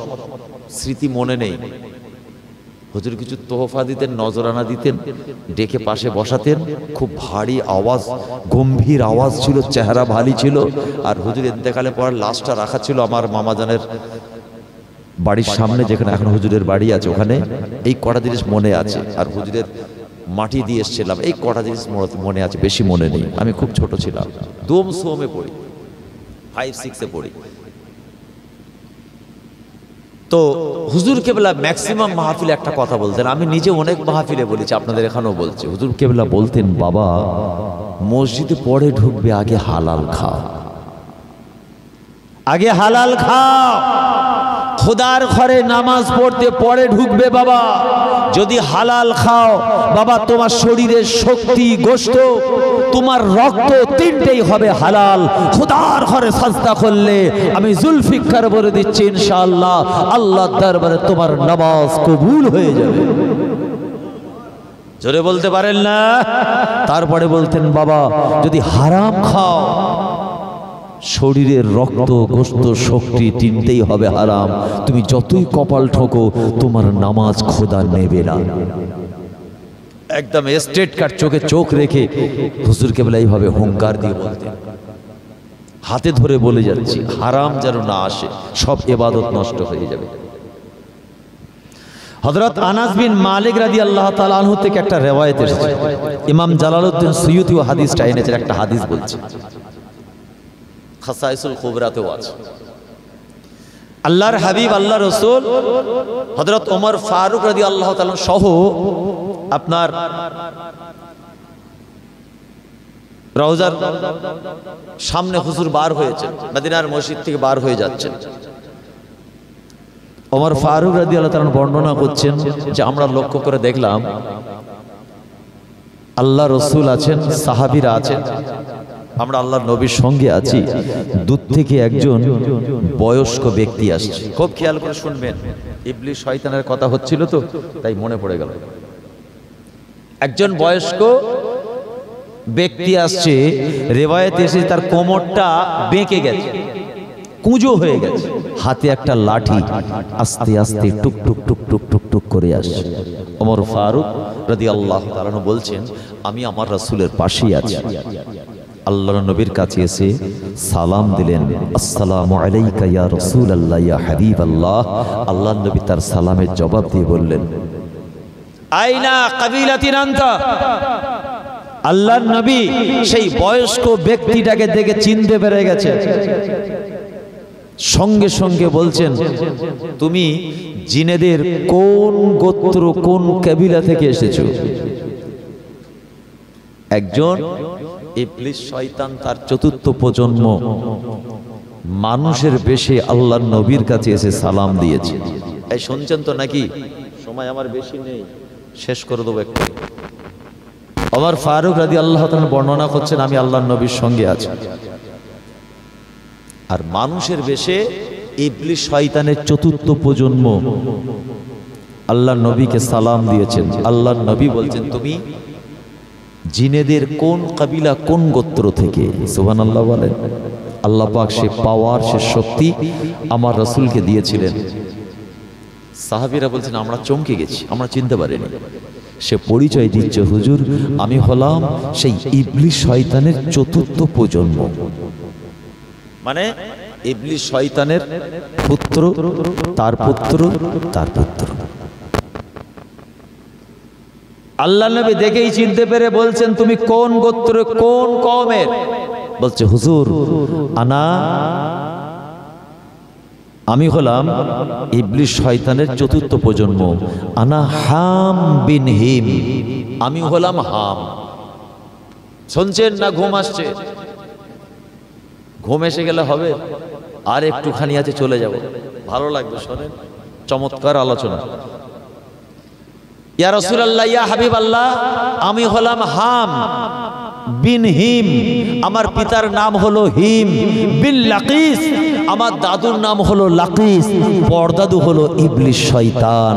স্মৃতি মনে নেই। হুজুর কিছু তোহফা দিতেন, নজরানা দিতেন, ডেকে পাশে বসাতেন, খুব ভারী আওয়াজ, গম্ভীর আওয়াজ ছিল, চেহারা ভারী ছিল। আর হুজুর ইন্তেকালে পর লাশটা রাখা ছিল আমার মামাজানের বাড়ির সামনে, যেখানে এখন হুজুরের বাড়ি আছে, ওখানে। এই কটা জিনিস মনে আছে। আর হুজুরের মাটি দিয়ে এসেছিলাম, এই কটা জিনিস মনে আছে, বেশি মনে নেই। আমি খুব ছোট ছিলাম, দোম সোমে পড়ি, 5-6-এ পড়ি। তো হুজুর কেবলা ম্যাক্সিমাম মাহফিলে একটা কথা বলতেন, আমি নিজে অনেক মাহফিলে বলেছি, আপনাদের এখানেও বলছি। হুজুর কেবলা বলতেন, বাবা মসজিদে পরে ঢুকবে, আগে হালাল খাও, আগে হালাল খাও। খোদার ঘরে নামাজ পড়তে পরে ঢুকবে বাবা, যদি হালাল খাও বাবা, তোমার শরীরের শক্তি, গোশত, তোমার রক্ত, তিনটেই হবে হালাল। খোদার ঘরে সাজদা করলে আমি জুলফিকার বলে দিচ্ছি, ইনশাআল্লাহ আল্লাহর দরবারে তোমার নামাজ কবুল হয়ে যাবে। জোরে বলতে পারেন না? তারপরে বলতেন, বাবা যদি হারাম খাও, শরীরের রক্ত, গোশত, শক্তি তিনটেই হবে হারাম। তুমি যতই কপাল ঠোকো, তোমার নামাজ খোদা নেবে না। একদম স্ট্রেট কাট, চোখে চোখ রেখে হুজুর কেবলা এইভাবে হুঙ্কার দিয়ে বলতেন, হাতে ধরে বলে যাচ্ছি হারাম যেন না আসে, সব ইবাদত নষ্ট হয়ে যাবে। হযরত আনাস বিন মালিক রাদিয়াল্লাহু তাআলা আনহু থেকে একটা রিওয়ায়াত এসেছে, ইমাম জালালউদ্দিন সুয়ুতি ও হাদিসটা এনেছেন, একটা হাদিস বলছে, খাসাইসুল কুবরাতেও আছে। আল্লাহর হাবিব আল্লাহ রাসূল হযরত ওমর ফারুক রাদিয়াল্লাহু তাআলা সহ আপনার রওজার সামনে হুজুর বার হয়েছেন, মদিনার মসজিদ থেকে বার হয়ে যাচ্ছেন। ওমর ফারুক রাদিয়াল্লাহু তাআলা বর্ণনা করছেন যে আমরা লক্ষ্য করে দেখলাম আল্লাহ রাসূল আছেন, সাহাবীরা আছেন, আমরা আল্লাহর নবীর সঙ্গে আছি, দূর থেকে একজন বয়স্ক ব্যক্তি আসছে। খুব খেয়াল করে শুনবেন, ইবলিস শয়তানের কথা হচ্ছিল তো তাই মনে পড়ে গেল। একজন বয়স্ক ব্যক্তি আসছে, রিওয়ায়াতে এসেছে তার কোমরটা বেঁকে গেছে, কুঁজো হয়ে গেছে, হাতে একটা লাঠি, আস্তে আস্তে টুক টুক টুক টুক টুক টুক করে আসছে। ওমর ফারুক রাদিয়াল্লাহু তাআলা বলছেন আমি আমার রাসূলের পাশেই আছি। আল্লাহর নবীর কাছে এসে সালাম দিলেন, আসসালামু আলাইকা ইয়া রাসূলুল্লাহ ইয়া হাবিবাল্লাহ। আল্লাহর নবী তার সালামের জবাব দিয়ে বললেন, আইনা কাবিলাতিন আনতা। আল্লাহর নবী সেই বয়স্ক ব্যক্তিটাকে দেখে চিনতে পেরে গেছে, সঙ্গে সঙ্গে বলছেন তুমি জিনেদের কোন গোত্র কোন কবিলা থেকে এসেছো? একজন ইবলিস শয়তান তার চতুর্থ প্রজন্ম মানুষের বেশে আল্লাহর নবীর কাছে এসে সালাম দিয়েছে। এই শুনছেন তো নাকি? সময় আমার বেশি নেই, শেষ করে দেবো একটু। ওমর ফারুক রাদিয়াল্লাহু তাআলা বর্ণনা করছেন আমি আল্লাহর নবীর সঙ্গে আছি, আর মানুষের বেশে ইবলিস শয়তানের চতুর্থ প্রজন্ম আল্লাহর নবীকে সালাম দিয়েছেন। আল্লাহর নবী বলছেন তুমি জিনেদের কোন কবিলা কোন গোত্র থেকে? সুবহানাল্লাহ বলেন। আল্লাহ পাক সে পাওয়ার সে শক্তি আমার রাসূলকে দিয়েছিলেন। সাহাবীরা বলছেন আমরা চমকে গেছি, আমরা চিনতে পারিনি। সে পরিচয় দিচ্ছে হুজুর আমি হলাম সেই ইবলিস শয়তানের চতুর্থ প্রজন্ম, মানে ইবলিস শয়তানের পুত্র, তার পুত্র, তার পুত্র। আল্লাহ নবী দেখেই চিনতে পেরে বলছেন তুমি কোন গোত্র কোন কওমের? বলছে হুজুর আমি হলাম ইবলিস শয়তানের চতুর্থ প্রজন্ম, আনা হাম বিন হিম, আমি হলাম হাম। শুনছেন না ঘুম আসছে? ঘুম এসে গেলে হবে, আর একটুখানি আছে চলে যাব, ভালো লাগবে। শোনেন চমৎকার আলোচনা। ইয়া রাসূলুল্লাহ ইয়া হাবিবাল্লাহ, আমি হলাম হাম বিন হিম, আমার পিতার নাম হলো হিম বিন লাকিস, আমার দাদুর নাম হলো লাকিস, পরদাদু হলো ইবলিস শয়তান।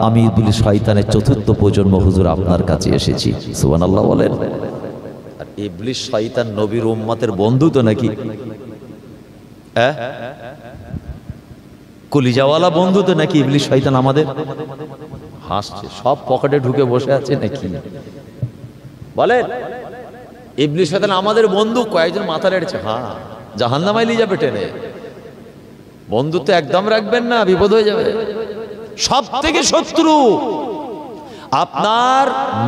আমি ইবলিস শয়তানের চতুর্থ প্রজন্ম হুজুর আপনার কাছে এসেছি। সুবহানাল্লাহ বলেন। আর ইবলিস শয়তান নবীর উম্মতের বন্ধু তো নাকি? হ্যাঁ, কলিজাওয়ালা বন্ধু তো নাকি ইবলিস শয়তান আমাদের? হাসছে, সব পকেটে ঢুকে বসে আছে নাকি? বলেন ইবলিস শয়তান আমাদের বন্ধু? কয়েকজন মাথা নেড়েছে, হ্যাঁ জাহান্নামায় নিয়ে যাবে টেনে। বন্ধুত্ব একদম রাখবেন না, বিপদ হয়ে যাবে। সব থেকে শত্রু আপনার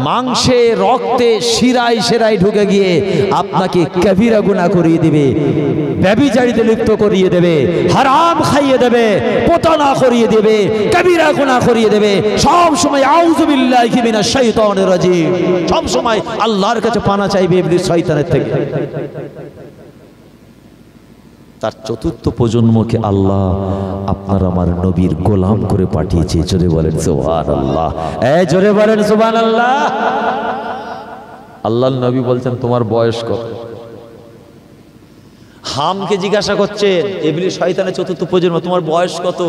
মাংসে রক্তে শিরায় শিরায় ঢুকে গিয়ে আপনাকে কবিরা গুনাহ করিয়ে দিবে, ব্যভিচারিতে লিপ্ত করিয়ে দেবে, হারাম খাইয়ে দেবে, প্রতারণা করিয়ে দেবে, কবিরা গুনাহ করিয়ে দেবে। সব সময় আউযু বিল্লাহি মিনাশ শাইতানির রাজিম, সব সময় আল্লাহর কাছে পানা চাইবে ইবলিস শয়তানের থেকে। তার চতুর্থ প্রজন্মকে আল্লাহ আপনার আমার নবীর গোলাম করে পাঠিয়েছে। জোরে বলেন সুবহানাল্লাহ, জোরে বলেন সুবহানাল্লাহ। আল্লাহর নবী বলছেন তোমার বয়স কত? হামকে জিজ্ঞাসা করছেন ইবলিস শয়তানের চতুর্থ প্রজন্ম তোমার বয়স কত?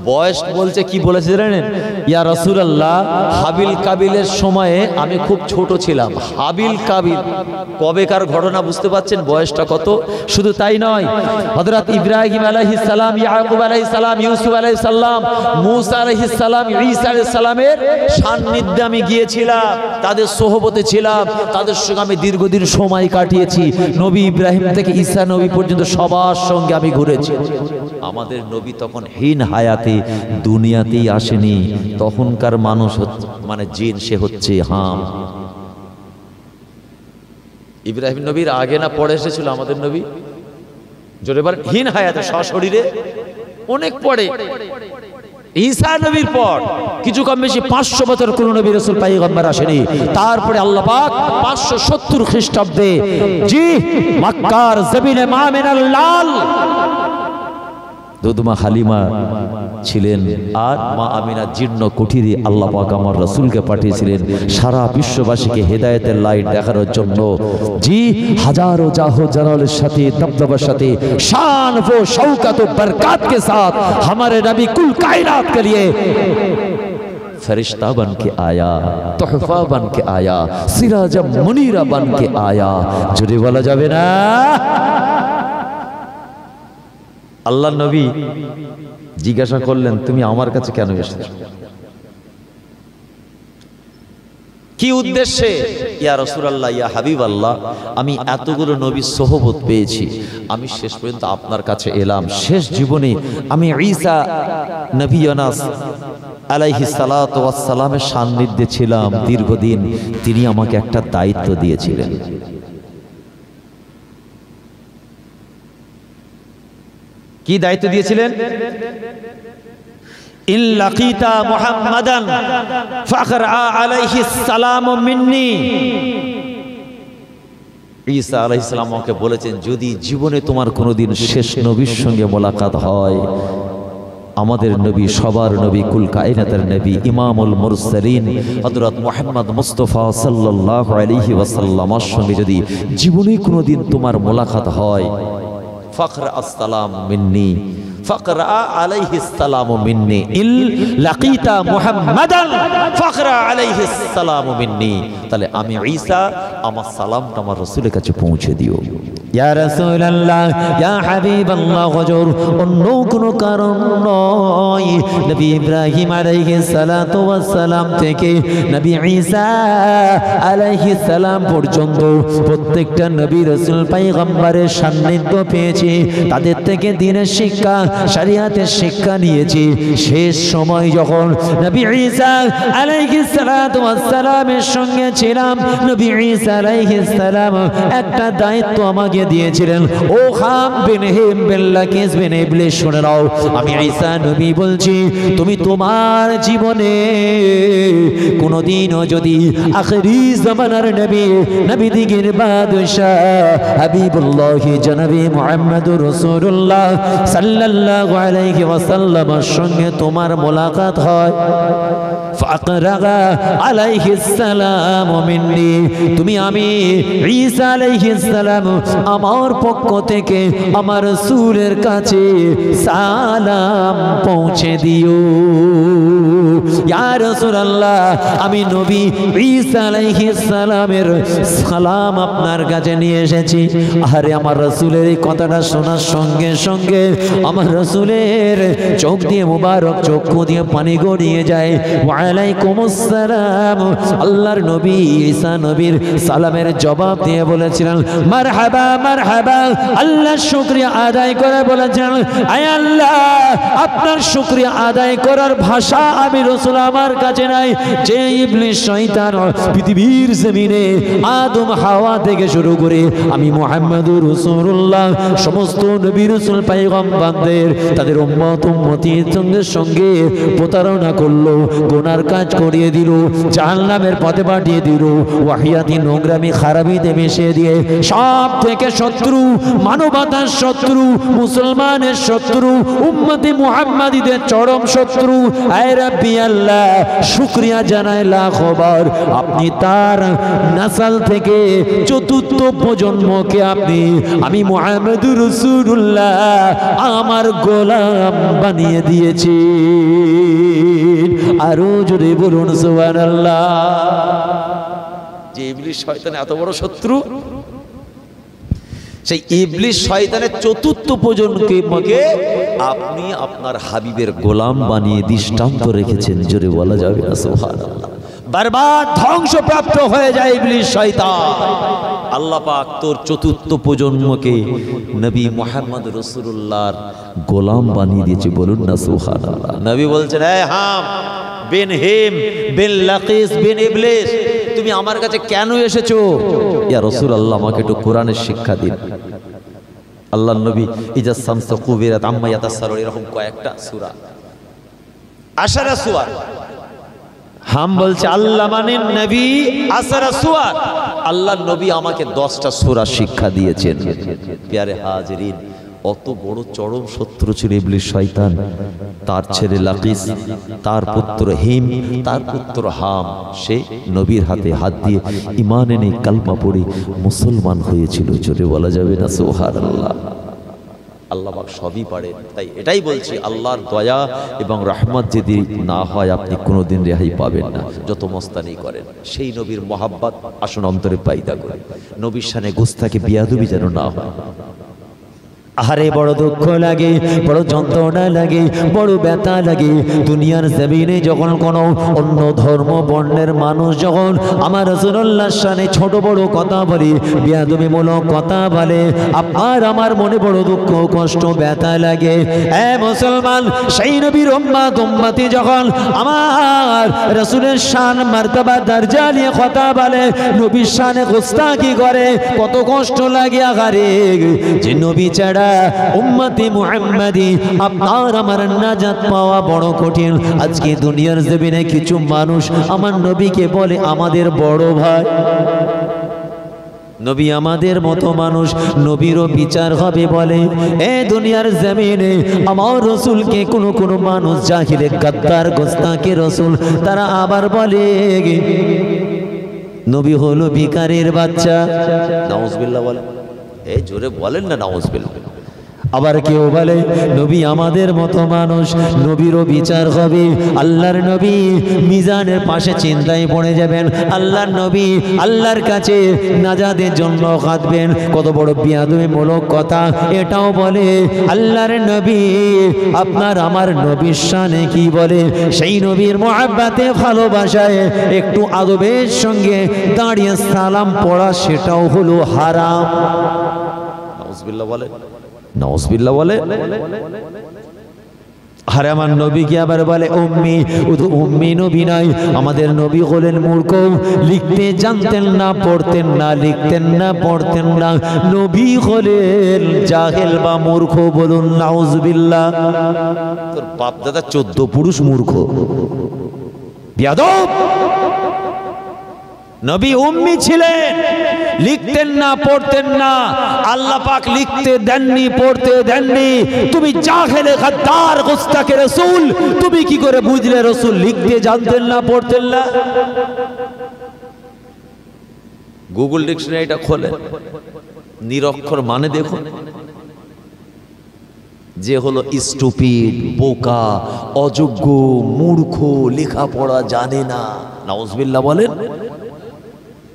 বয়স বলছে কি বলেছে জানেন? ইয়া রাসূলুল্লাহ, হাবিল কাবিলের সময়ে আমি খুব ছোট ছিলাম। হাবিল কাবিল কবেকার ঘটনা বুঝতে পারছেন, বয়সটা কত? শুধু তাই নয়, হযরত ইব্রাহিম আলাইহিস সালাম, ইয়াকুব আলাইহিস সালাম, ইউসুফ আলাইহিস সালাম, মূসা আলাইহিস সালাম, ঈসা আলাইহিস সালামের সান্নিধ্যে আমি গিয়েছিলাম, তাদের সোহবতে ছিলাম, তাদের সঙ্গে আমি দীর্ঘদিন সময় কাটিয়েছি। নবী ইব্রাহিম থেকে ঈসা নবী পর্যন্ত সবার সঙ্গে আমি ঘুরেছি। আমাদের নবী তখন হীন হায়াতে দুনিয়াতেই আসেনি, তখনকার মানুষ মানে জিন, সে হচ্ছে হাম। ইব্রাহিম নবীর আগে না পরে এসেছিল আমাদের নবী? জোরে বলেন। হীন হায়াতে, সশরীরে, অনেক পরে। ঈসা নবীর পর কিছু কম বেশি 500 বছর কোন নবী রাসূল পয়গম্বর আসেনি। তারপরে আল্লাহ পাক 570 খ্রিস্টাব্দে জি মক্কার জমিনে মামিনাল লাল দুধমা হালিমা ছিলেন, আর মা আমিনা জীর্ণ কুঠিরে আল্লাহ পাক আমার রাসূলকে পাঠিয়েছিলেন সারা বিশ্ববাসীকে হেদায়েতের লাইট দেখানোর জন্য। জি হাজারো জাহো জালালের সাথে, দবদবার সাথে, শান ও শৌকত ও বরকত के साथ हमारे नबी कुल कायनात के लिए फरिश्ता बन के आया, तोहफा बन के आया, सिराज मुनीरा बन के आया। जुड़े बोला जावे ना। আল্লাহ নবী জিজ্ঞাসা করলেন, তুমি আমার কাছে কেন এসেছো? কি উদ্দেশ্যে? ইয়া রাসূলুল্লাহ, ইয়া হাবিবাল্লাহ, আমি এতগুলো নবীর সোহবত পেয়েছি, আমি শেষ পর্যন্ত আপনার কাছে এলাম। শেষ জীবনে আমি ঈসা নবী ইউনুস আলাইহিস সালাতু ওয়াস সালামের সান্নিধ্যে ছিলাম দীর্ঘদিন। তিনি আমাকে একটা দায়িত্ব দিয়েছিলেন। কি দায়িত্ব দিয়েছিলেন? ইন লাকিতা মুহাম্মাদান ফাকরা আলাইহিস সালাম মিন্নি। ঈসা আলাইহিস সালাম আমাকে বলেছেন, যদি জীবনে তোমার কোনোদিন শেষ নবীর সঙ্গে মোলাকাত হয়, আমাদের নবী, সবার নবী, কুল কায়নাতের নবী, ইমামুল মুরসালিন হযরত মুহাম্মদ মুস্তাফা সাল্লাল্লাহু আলাইহি ওয়াসাল্লামের সঙ্গে যদি জীবনে কোনোদিন তোমার মোলাকাত হয়, ফখর আসসালাম মিন্নি, ফকরা আলাইহিস সালাম মিন্নি, ইল লাকিতা মুহাম্মাদান ফকরা আলাইহিস সালাম মিন্নি। তাহলে আমি ঈসা, আমার সালামটা আমার রাসূলের কাছে পৌঁছে দিও। ইয়া রাসূলুল্লাহ, ইয়া হাবিবাল্লাহ, হুজুর অন্য কোনো কারণ নয়। নবী ইব্রাহিম আলাইহিস সালাতু ওয়াস সালাম থেকে নবী ঈসা আলাইহিস সালাম পর্যন্ত প্রত্যেকটা নবী রাসূল পয়গম্বরের সান্নিধ্য পেয়েছি, তাদের থেকে দ্বীনের শিক্ষা, শরিয়াতের শিক্ষা নিয়েছি। শেষ সময় যখন নবী ঈসা আলাইহিস সালাতু ওয়াস সালামের সঙ্গে ছিলাম, নবী ঈসা আলাইহিস সালাম একটা দায়িত্ব আমাকে দিয়েছিলেন। ও খাম বিন হিম বিন লাকিস বিন ইবলিস, শুনে নাও, আমি ঈসা নবী বলছি, তুমি তোমার জীবনে কোনদিনও যদি আখিরি জামানার নবী, নবী দিগের বাদশাহ হাবিবুল্লাহ জনাবে মুহাম্মদুর রাসূলুল্লাহ সাল্লাল্লাহু আলাইহি ওয়াসাল্লামের সঙ্গে তোমার মোলাকাত হয়, ফাকরা আলাইহিস সালাম মিন্নি, তুমি আমি ঈসা আলাইহিস সালাম আমার পক্ষ থেকে আমার রাসূলের কাছে সালাম পৌঁছে দিও। ইয়া রাসূলুল্লাহ, আমি নবী ঈসা আলাইহিস সালামের সালাম আপনার কাছে নিয়ে এসেছি। আরে আমার রাসূলের এই কথাটা শোনার সঙ্গে সঙ্গে আমার রাসূলের চোখ দিয়ে মুবারক চক্ষু দিয়ে পানি গড়িয়ে যায়। ওয়া আলাইকুমুস সালাম। আল্লাহর নবী ঈসা নবীর সালামের জবাব দিয়ে বলেছিলেন, মারহাবা মারহাবা। আল্লাহর শুকরিয়া আদায় করে বলেছেন, আয় আল্লাহ, আপনার শুকরিয়া আদায় করার ভাষা আমি রাসূল আমার কাছে নাই। যে ইবলিস শয়তান পৃথিবীর জমিনে আদম হাওয়া থেকে শুরু করে আমি মুহাম্মদুর রাসূলুল্লাহ সমস্ত নবী রাসূল পয়গম্বরদের তাদের উম্মত উম্মতির সঙ্গে প্রতারণা করলো, গুনার কাজ করিয়ে দিল, জাহান্নামের পথে পাঠিয়ে দিল, ওয়াহিয়াতি নোংরামি খারাপিতে মিশিয়ে দিয়ে সব থেকে শত্রু, মানবতার শত্রু, মুসলমানের শত্রু, উম্মতে মুহাম্মাদীদের চরম শত্রু। আয় রাব্বি আল্লাহ, আল্লাহ শুকরিয়া জানায় লাখবার। আপনি তার নাসাল থেকে চতুর্থ প্রজন্মকে আপনি আমি মুহাম্মদুর রাসূলুল্লাহ আমার গোলাম বানিয়ে দিয়েছি। আরো জোরে বলুন সুবহানাল্লাহ। যে ইবলিস শয়তান এত বড় শত্রু, সেই ইবলিস শয়তানের চতুর্থ প্রজন্মকে আপনি আপনার হাবিবের গোলাম বানিয়ে দৃষ্টান্ত রেখেছেন। জোরে বলা যাবে না সুবহানাল্লাহ। বরবাদ ধ্বংসপ্রাপ্ত হয়ে যায় ইবলিস শয়তান। আল্লাহ পাক তোর চতুর্থ প্রজন্মকে নবী মুহাম্মদ রাসূলুল্লাহর গোলাম বানিয়ে দিয়েছে। বলুন না সুবহানাল্লাহ। নবী বলছেন, হে হাম বিন হিম বিন লাকিস বিন ইবলিস, তুমি আমার কাছে কেন এসেছো? ইয়া রাসূলুল্লাহ, আমাকে একটু কোরআনের শিক্ষা দিন। আল্লাহর নবী ইজা শামসু কুবিরাত আম্মা ইয়াতাসালুন, এরকম কয়েকটা সূরা, আশারা সূরা। হাম বলছে আল্লাহ মানেন নবী আশারা সূরা, আল্লাহর নবী আমাকে 10টা সূরা শিক্ষা দিয়েছেন। প্যারে হাজিরিন, অত বড় চরম শত্রু ছিল ইবলিস শয়তান। তার ছেলে লাকিস, তার পুত্র হিম, তার পুত্র হাম, সে নবীর হাতে হাত দিয়ে ঈমান এনে কালমা পড়ে মুসলমান হয়েছিল। জোরে বলা যাবে না সুবহানাল্লাহ। আল্লাহ পাক সবই পারেন। তাই এটাই বলছি, আল্লাহর দয়া এবং রহমত যদি না হয় আপনি কোনোদিন রেহাই পাবেন না, যত মস্তানি করেন। সেই নবীর মহাব্বত আসুন অন্তরে পায়দা করে, নবীর শানে গুস্তাখি বিয়াদবি যেন না হয়। আরে বড় দুঃখ লাগে, বড় যন্ত্রণা লাগে, বড় ব্যথা লাগে দুনিয়ার জমিনে যখন কোনো অন্য ধর্ম বর্ণের মানুষ যখন আমার রাসূলুল্লাহর শানে ছোট বড় কথা বলে, বেয়াদবিমূলক কথা বলে, আপনার আমার মনে বড় দুঃখ কষ্ট ব্যথা লাগে। এ মুসলমান, সেই নবীর উম্মতি যখন আমার রাসূলের শান মার্তবা দরজা নিয়ে কথা বলে, নবীর শানে গুস্তাখি করে, কত কষ্ট লাগে। আগারে যে নবী ছাড়া উম্মতি মুহাম্মাদি আপনার আমার নাজাত পাওয়া বড় কঠিন। আজকে দুনিয়ার জমিনে কিছু মানুষ আমার নবীকে বলে আমাদের বড় ভাই। নবী আমাদের মতো মানুষ, নবীরও বিচার হবে বলে। এ দুনিয়ার জমিনে আমার রাসূলকে কোনো মানুষ জাহিলে গাদ্দার গোস্তাকে রাসূল, তারা আবার বলে নবী হলো ভিখারির বাচ্চা। নাউজুবিল্লাহ বলে, এই জোরে বলেন না নাউজুবিল্লাহ। আবার কেউ বলে নবী আমাদের মতো মানুষ, নবীরও বিচার হবে। আল্লাহর নবী মিজানের পাশে চিন্তায় পড়ে যাবেন। আল্লাহর নবী আল্লাহর কাছে নাজাতের জন্য কাঁদবেন। কত বড় বিয়াদবিমূলক কথা। এটাও বলে আল্লাহর নবী আপনার আমার নবীর শানে কি বলে, সেই নবীর মহাব্বতে ভালোবাসায় একটু আদবের সঙ্গে দাঁড়িয়ে সালাম পড়া সেটাও হলো হারাম। নাউজুবিল্লাহ বলে, নাউজুবিল্লাহ বলে। আরে আমার নবীকে আবার বলে উম্মি। উম্মি নবী নয়, আমাদের নবী হলেন মূর্খ, লিখতে জানতেন না, পড়তেন না, লিখতেন না, পড়তেন না। নবী হলেন জাহেল বা মূর্খ। বলুন নাউজুবিল্লাহ। তোর বাপ দাদা 14 পুরুষ মূর্খ, বিয়াদব। নবী উম্মি ছিলেন, লিখতেন না, পড়তেন না। আল্লাহ পাক লিখতে দেননি, পড়তে দেননি। তুমি জাহেলে গাদ্দার গুস্তাখে রাসূল, তুমি কি করে বুঝলে রাসূল লিখতে জানতেন না, পড়তেন না? গুগল ডিকশনারিটা খোলে, নিরক্ষর মানে দেখুন। যে হলো স্টুপিড, বোকা, অযোগ্য, মূর্খ, লেখাপড়া জানে না। নাউজুবিল্লাহ বলেন।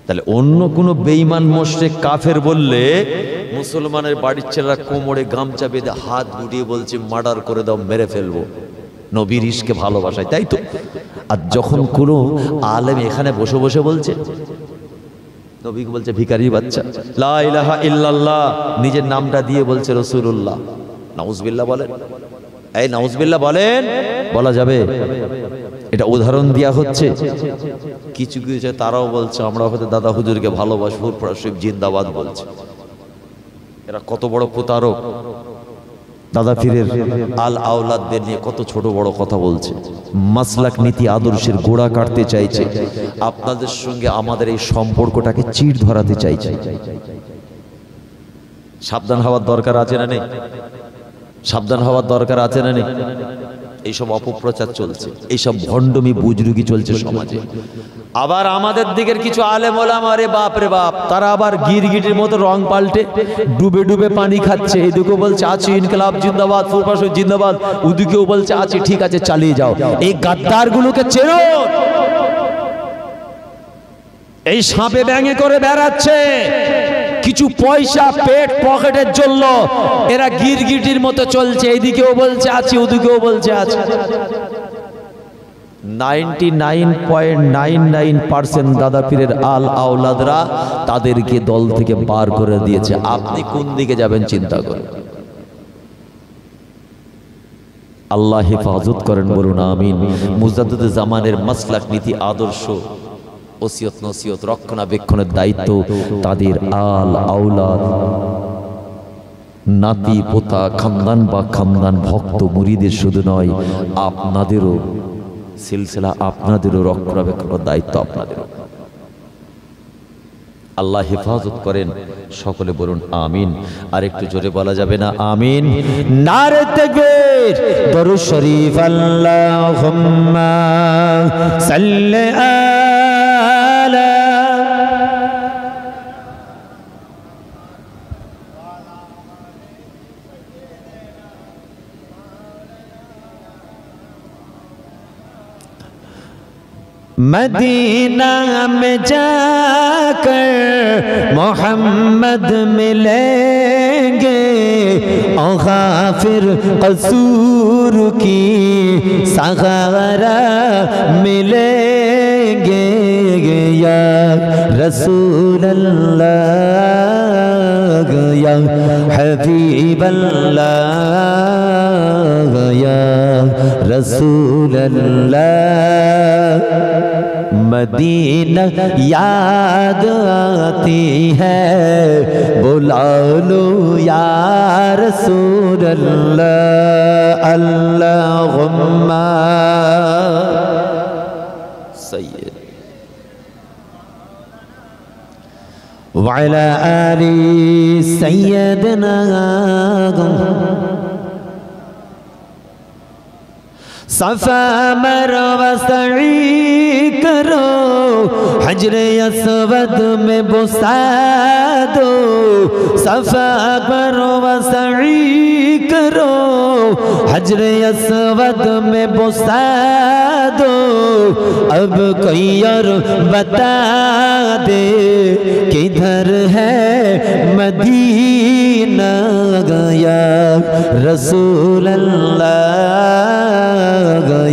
তাহলে অন্য কোনো বেঈমান মুশরিক কাফের বললে মুসলমানের বাড়ির ছেলেরা কোমরে গামছা বেঁধে হাত গুটিয়ে বলছে মার্ডার করে দাও, মেরে ফেলবো, নবীর ইশকে ভালোবাসায়, তাই তো? আর যখন কোনো আলেম এখানে বসে বসে বলছে, নবীকে বলছে ভিখারির বাচ্চা, লা ইলাহা ইল্লাল্লাহ নিজের নামটা দিয়ে বলছে রাসূলুল্লাহ, নাউজুবিল্লাহ বলেন। এই নাউজুবিল্লাহ বলেন, বলা যাবে? এটা উদাহরণ দেওয়া হচ্ছে। কিছু কিছু তারাও বলছে আমরা হয়তো দাদা হুজুরকে ভালোবাসবো, শিব জিন্দাবাদ বলছে। এরা কত বড় প্রতারক। দাদা পীরের আল আওলাদদের নিয়ে কত ছোট বড় কথা বলছে, মাসলাক নীতি আদর্শের গোড়া কাটতে চাইছে, আপনাদের সঙ্গে আমাদের এই সম্পর্কটাকে চিড় ধরাতে চাইছে। সাবধান হওয়ার দরকার আছে না নেই? সাবধান হওয়ার দরকার আছে না নেই? এইসব অপপ্রচার চলছে, এইসব ভণ্ডমি বুজরুগি চলছে সমাজে। আবার আমাদের দিকের কিছু আলেম ওলামা, রে বাপ রে বাপ, তারা আবার গিরগিটির মতো রং পাল্টে ডুবে ডুবে পানি খাচ্ছে। এদিকেও বলছে আছি ইনকলাব জিন্দাবাদ, ফুরফাস জিন্দাবাদ, ওদিকেও বলছে আছি, ঠিক আছে চালিয়ে যাও। এই গাদ্দারগুলোকে চেনো? এই সাপে ব্যাঙে করে বেড়াচ্ছে, কিছু পয়সা পেট পকেটের জন্য এরা গিরগিটির মতো চলছে, এদিকেও বলছে আছি, ওদিকেও বলছে আছে। 99.99% দাদা পীরের আল আওলাদরা তাদেরকে দল থেকে বার করে দিয়েছে। আপনি কোন দিকে যাবেন চিন্তা করেন। আল্লাহ হেফাজত করেন, বলুন আমিন। মুজাদ্দিদে জামানের মাসলাক, নীতি, আদর্শ, ওসিয়ত নসিয়ত, রক্ষণাবেক্ষণের দায়িত্ব তাদের আল আওলাদ, নাতি পোতা, খানদান বা খানদান ভক্ত মুরিদের শুধু নয়, আপনাদেরও সিলসিলা, আপনাদেরও রক্ষণাবেক্ষণের দায়িত্ব আপনাদেরও। আল্লাহ হেফাজত করেন, সকলে বলুন আমিন। আর একটু জোরে বলা যাবে না আমিন? নারে তাকবীর, দরুদ শরীফ, আল্লাহুম্মা সাল্লি আলা मदीना में जाकर मोहम्मद मिलेंगे और गाफिर कसूर की सगारा मिलेंगे या रसूल अल्लाह या हबीब अल्लाह या रसूल अल्लाह। मदीना याद आती है, बुला लो या रसूल अल्लाह। अल्लाहुम्मा सय्यद व अला आली सय्यदना। सफा मरवा सई करो, हजरे अस्वद में बुसा दो। सफा मरवा सई करो, हजरे अस्वद में बुसा दो। अब कोई और बता दे किधर है मदीना गया रसूल अल्लाह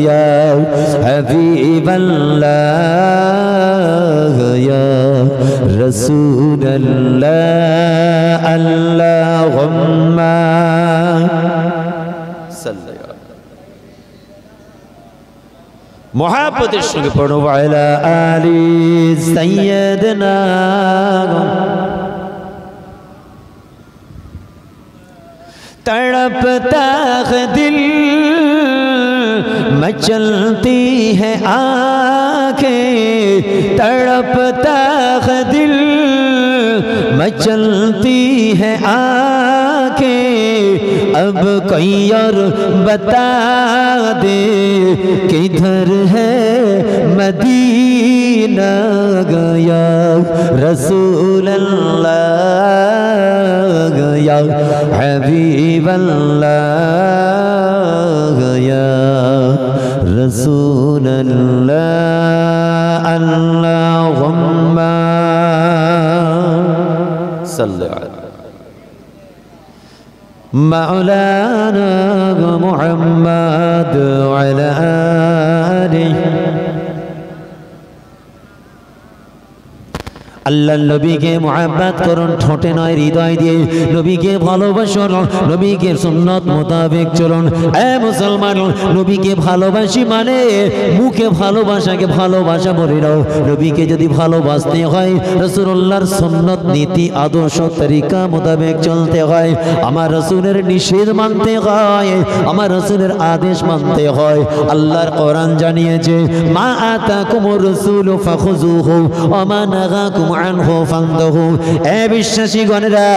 या हबीब अल्लाह या रसूल अल्लाह। अल्लाहुम्मा सल्ली मोहब्बतेर संगे पढ़ो वाला आली सैयदना। तड़पता है दिल मचलती है आँखें, तड़पता है दिल मचलती है आँखें। अब कोई और बता दे किधर है मदीना गया रसूल अल्लाह गया हबीब अल्लाह गया रसूल अल्लाह। अल्लाहुम्मा सल्ली अलैहि मौलाना मुहम्मद अला आलिहि। আল্লাহ নবীকে মুহাব্বত করুন, ঠোঁটে নয় হৃদয় দিয়ে নবীকে ভালোবাসুন, নবীকে সুন্নত মোতাবেক চলুন। এ মুসলমান, নবীকে ভালোবাসি মানে মুখে ভালোবাসাকে ভালোবাসা বলে নাও। নবীকে যদি ভালোবাসতে হয় রাসূলুল্লাহর সুন্নত নীতি আদর্শ তরিকা মোতাবেক চলতে হয়। আমার রাসূলের নিষেধ মানতে হয়, আমার রাসূলের আদেশ মানতে হয়। আল্লাহর কোরআন জানিয়েছে মা আতাকুমুর রাসূলু ফাখুযুহু ওয়া মা নাহাকুম আনহু ফান্তাহু। এ বিশ্বাসীগণেরা,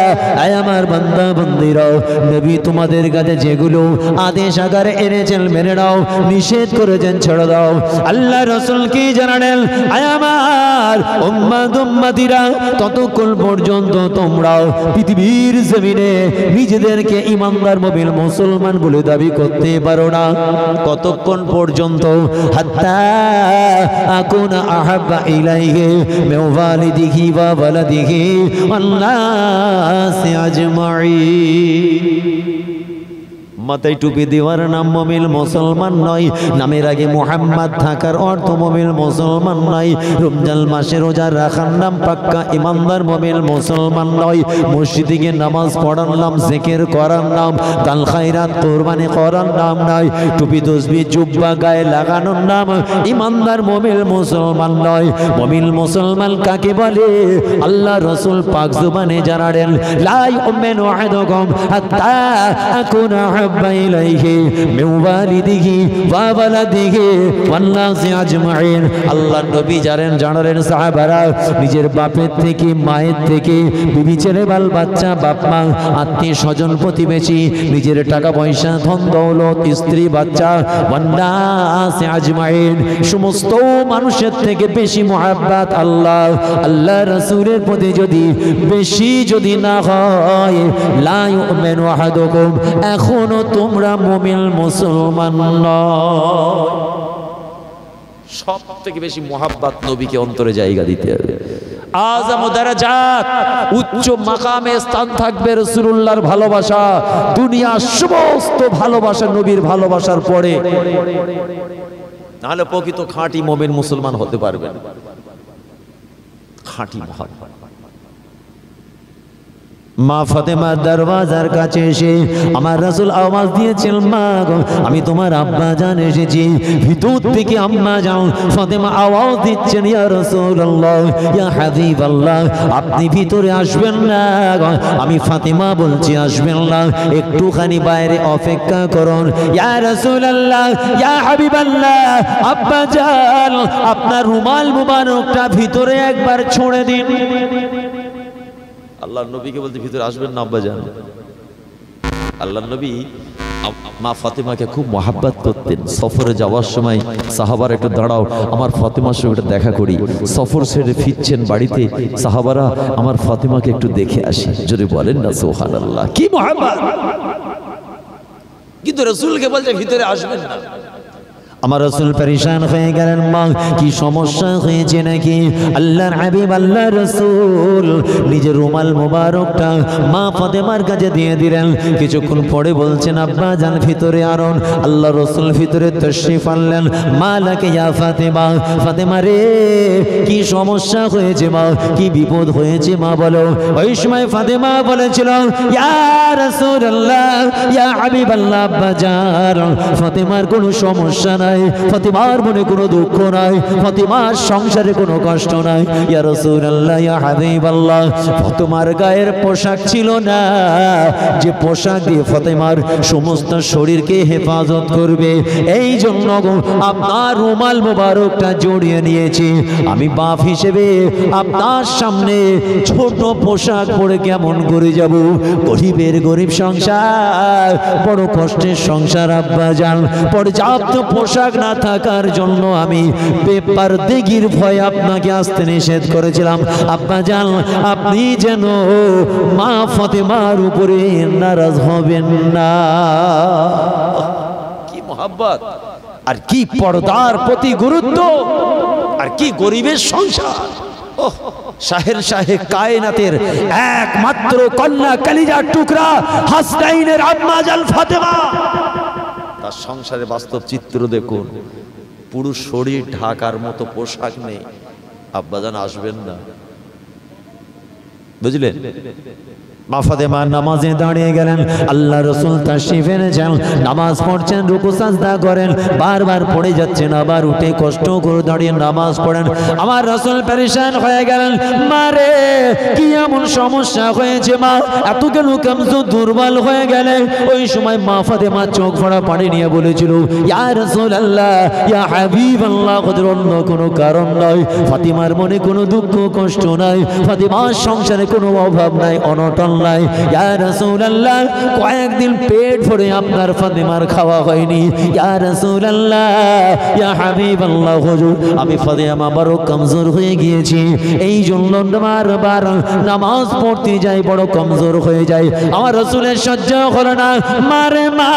আয় আমার বান্দা বান্দীরা, নবী তোমাদের কাছে যেগুলো আদেশ আকারে এনেছেন মেনে নাও, নিষেধ করেছেন ছেড়ে দাও। আল্লাহ রাসূল কি জানালেন? আয় আমার উম্মত উম্মতিরা, ততক্ষণ পর্যন্ত তোমরাও পৃথিবীর জমিনে নিজেদেরকে ইমানদার মুমিন মুসলমান বলে দাবি করতে পারো না। কতক্ষণ পর্যন্ত? হাত্তা আকুনা আহাব্বা ইলাইহি মিন ওয়ালিদিহি ওয়া ওয়ালাদিহি ওয়ান নাসি আজমাইন। মাথায় টুপি দেওয়ার নাম মুমিন মুসলমান নয়, নামের আগে মুহাম্মদ থাকার অর্থ মুমিন মুসলমান নয়। রমজান মাসে রোজা রাখার নাম পাক্কা ইমানদার মুমিন মুসলমান নয়। মসজিদে গিয়ে নামাজ পড়ার নাম, জিকির করার নাম, দান খায়রাত কুরবানি করার নাম নয়। টুপি তসবিহ জুব্বা গায়ে লাগানোর নাম ইমানদার মুমিন মুসলমান নয়। মুমিন মুসলমান কাকে বলে? আল্লাহ রাসূল পাক জবানে জানালেন, লা ইউমিনু আহাদুকুম হাত্তা আকুনা ইলাইহি মিন ওয়ালিদিহি ওয়া ওয়ালাদিহি ওয়ান নাসি আজমাইন। আল্লাহর নবী জানালেন সাহাবারা, নিজের বাপের থেকে, মায়ের থেকে, বিবি ছেলে বাল বাচ্চা, বাপ মা, আত্মীয় স্বজন প্রতিবেশী, নিজের টাকা পয়সা ধন দৌলত, স্ত্রী বাচ্চা, ওয়ান নাসি আজমাইন, সমস্ত মানুষের থেকে বেশি মুহাব্বত আল্লাহ রাসূলের প্রতি যদি বেশি যদি না হয়, লা ইউমিনু আহাদুকুম, এখনো তোমরা মুমিন মুসলমান নয়। সব থেকে বেশি মুহাব্বত নবীকে অন্তরে জায়গা দিতে হবে। আযম দারাজাত, উচ্চ মাকামে স্থান থাকবে রাসূলুল্লাহর ভালোবাসা। দুনিয়ার সমস্ত ভালোবাসা নবীর ভালোবাসার পরে, নাহলে প্রকৃত খাঁটি মুমিন মুসলমান হতে পারবে না। খাঁটি মুহাব্বত। মা ফাতেমা দরওয়াজার কাছে এসে আমার রাসূল আওয়াজ দিয়েছেন, মা গো, আমি তোমার আব্বা জান এসেছি। ভিতর থেকে আম্মা যাও ফাতেমা আওয়াজ দিচ্ছেন, ইয়া রাসূলুল্লাহ, ইয়া হাবিবাল্লাহ, আপনি ভিতরে আসবেন না? আমি ফাতেমা বলছি আসবেন না, একটুখানি বাইরে অপেক্ষা করুন। ইয়া রাসূলুল্লাহ, ইয়া হাবিবাল্লাহ, আব্বা জান, আপনার রুমাল মুবারকটা ভিতরে একবার ছুঁড়ে দিন। আল্লাহর নবীকে বলতে ভিতরে আসবেন না আব্বা জান। আল্লাহর নবী মা ফাতেমাকে খুব মহাব্বত করতেন। সফরে যাওয়ার সময় সাহাবারা, একটু দাঁড়াও, আমার ফাতেমার সঙ্গে দেখা করি। সফর সেরে ফিরছেন বাড়িতে, সাহাবারা আমার ফাতেমাকে একটু দেখে আসি। যদি বলেন না সুবহানাল্লাহ, কি মহাব্বত! কিন্তু রাসূলকে বলছে ভিতরে আসবেন না। আমার রাসূল পরেশান হয়ে গেলেন, মা কি সমস্যা হয়েছে নাকি? আল্লাহর হাবিব আল্লাহ রাসূল নিজের রুমাল মোবারকটা মা ফাতেমার কাছে দিয়ে দিলেন। কিছুক্ষণ পরে বলছেন, আব্বা জান ভিতরে আনুন। আল্লাহ রাসূল ভিতরে তাশরীফ আনলেন। মা লাকে ইয়া ফাতেমা, ফাতেমা রে, কি সমস্যা হয়েছে মা? কি বিপদ হয়েছে মা বলো? ওই সময় ফাতেমা বলেছিল, ইয়া রাসূলুল্লাহ, ইয়া হাবিবাল্লাহ, আব্বা জান, ফাতেমার কোনো সমস্যা নাই, ফাতেমার মনে কোনো দুঃখ নাই, ফাতেমার সংসারে কোনো কষ্ট নাই। ইয়া রাসূলুল্লাহ, ইয়া হাবিবাল্লাহ, ফাতেমার গায়ের পোশাক ছিল না যে পোশাক দিয়ে ফাতেমার সমস্ত শরীরকে হেফাজত করবে। এই জন্য আপনার রুমাল মোবারকটা জড়িয়ে নিয়েছি। আমি বাপ হিসেবে আপনার সামনে ছোট পোশাক পরে কেমন করে যাব? গরিবের গরিব সংসার, বড় কষ্টের সংসার আব্বা জান। পর্যাপ্ত পোশাক না থাকার জন্য আমি বেপরদেগির ভয়ে আপনাকে আসতে নিষেধ করেছিলাম। আব্বা জান, আপনি যেন মা ফাতেমার উপরে নারাজ হবেন না। কি মহব্বত, আর কি পর্দার প্রতি গুরুত্ব, আর কি গরিবের সংসার! ওহ, শাহের শাহে কায়নাতের একমাত্র কন্যা, কলিজার টুকরা হাসনাইনের আম্মা জান ফাতেমা, তার সংসারে বাস্তব চিত্র দেখুন। পুরো শরীর ঢাকার মতো পোশাক নেই। আব্বাজান আসবেন না, বুঝলেন? মা ফাতেমা নামাজে দাঁড়িয়ে গেলেন। আল্লাহ রাসূল তাশরিফ এনেছেন, নামাজ পড়ছেন, রুকু সাজদা করেন, বারবার পড়ে যাচ্ছেন, আবার উঠে কষ্ট করে দাঁড়িয়ে নামাজ পড়েন। আমার রাসূল পেরেশান হয়ে গেলেন, মারে কি এমন সমস্যা হয়েছে মা, এত কেন কমজোর দুর্বল হয়ে গেলে? ওই সময় মা ফাতেমা চোখ ভরা পানি নিয়ে বলেছিল, ইয়া রাসূলুল্লাহ, ইয়া হাবিবাল্লাহ, অন্য কোনো কারণ নয়, ফাতিমার মনে কোনো দুঃখ কষ্ট নাই, ফাতিমার সংসারে কোনো অভাব নাই, অনটন নাই। ইয়া রাসূলুল্লাহ, কয়েকদিন পেট ভরে আপনার ফাতিমার খাওয়া হয়নি। ইয়া রাসূলুল্লাহ, ইয়া হাবিবাল্লাহ, হুজুর আমি ফাতিমা বড় কমজোর হয়ে গিয়েছি, এই জন্য বারবার নামাজ পড়তে যাই, বড় কমজোর হয়ে যায়, আমার রাসূলের সহ্য হলো না। মারে মা,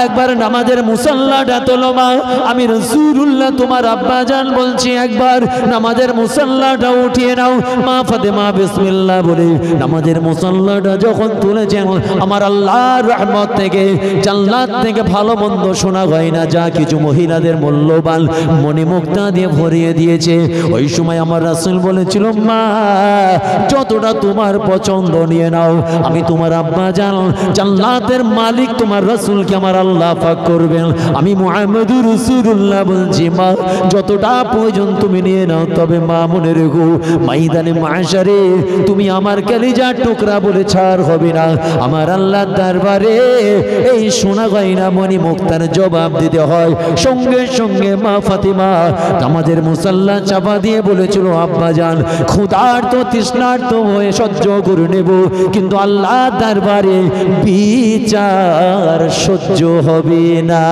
একবার নামাজের মুসাল্লাটা তোলো মা, আমি রাসূলুল্লাহ তোমার আব্বা জান বলছি, একবার নামাজের মুসাল্লাটা উঠিয়ে নাও। মা ফাতেমা বিসমিল্লাহ বলে নামাজের মুসাল্লাটা যখন তুলেছেন, আমার আল্লাহর রহমত থেকে, জান্নাত থেকে ভালো মন্দ শোনা হয় না, যা কিছু মহিলাদের মূল্যবান মণিমুক্তা দিয়ে ভরিয়ে দিয়েছে। ওই সময় আমার রাসূল বলেছিল, মা যতটা তোমার পছন্দ নিয়ে নাও, আমি তোমার আব্বা জান, জান্নাতের মালিক তোমার রাসূলকে আমার আল্লাহ পাক করবেন, আমি মুহাম্মদুর রাসূলুল্লাহ বলছি, মা যতটা প্রয়োজন তুমি নিয়ে নাও, তবে মা মনে রেখো, ময়দানে মাশারে তুমি আমার কলিজার টুকরা বলে ছাড় হবে না। আমার আল্লাহর দরবারে এই সোনা গয়না মণিমুক্তার জবাব দিতে হয়। সঙ্গে সঙ্গে মা ফাতিমা নামাজের মুসাল্লা চাপা দিয়ে বলেছিল, আব্বা জান ক্ষুধার্ত তৃষ্ণার্ত হয়ে সহ্য করে নেব, কিন্তু আল্লাহর দরবারে বিচার সহ্য হবে না।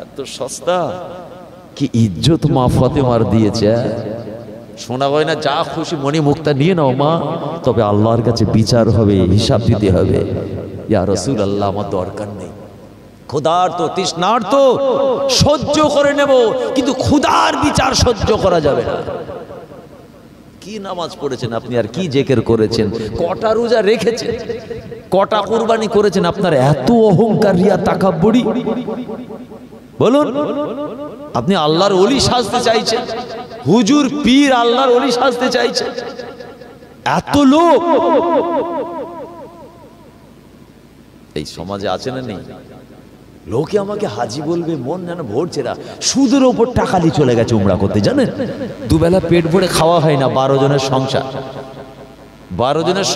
এত সস্তা কি ইজ্জত মা ফাতেমার দিয়েছে। শোনা হয় না, যা খুশি মণিমুক্তা নিয়ে নাও মা, তবে আল্লাহর কাছে বিচার হবে, হিসাব দিতে হবে। ইয়া রাসূলুল্লাহ, আমার দরকার নেই, ক্ষুধার্ত তৃষ্ণার্ত সহ্য করে নেব, কিন্তু ক্ষুধার বিচার সহ্য করা যাবে না। কি নামাজ পড়েছেন আপনি, আর কি জিকির করেছেন, কটা রোজা রেখেছেন, কটা কুরবানি করেছেন, আপনার এত অহংকার, রিয়া, তাকাব্বুরি। বলুন, আপনি আল্লাহর ওলি সাজতে চাইছেন, হুজুর পীর আল্লাহর ওলি সাজতে চাইছেন, এত লোক এই সমাজে আছে না নেই? লোকে আমাকে হাজি বলবে, মন যেন ভরছে না। সুদের ওপর টাকা নিয়ে চলে গেছে উমরা করতে, জানেন? দুবেলা পেট ভরে খাওয়া হয় না, 12 জনের সংসার, 12 জনের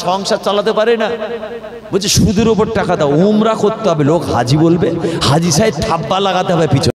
সংসার চালাতে পারে না, বলছে সুদের ওপর টাকা দাও, উমরা করতে হবে। লোক হাজি বলবে, হাজি সাহেব থাব্বা লাগাতে হবে পিছনে।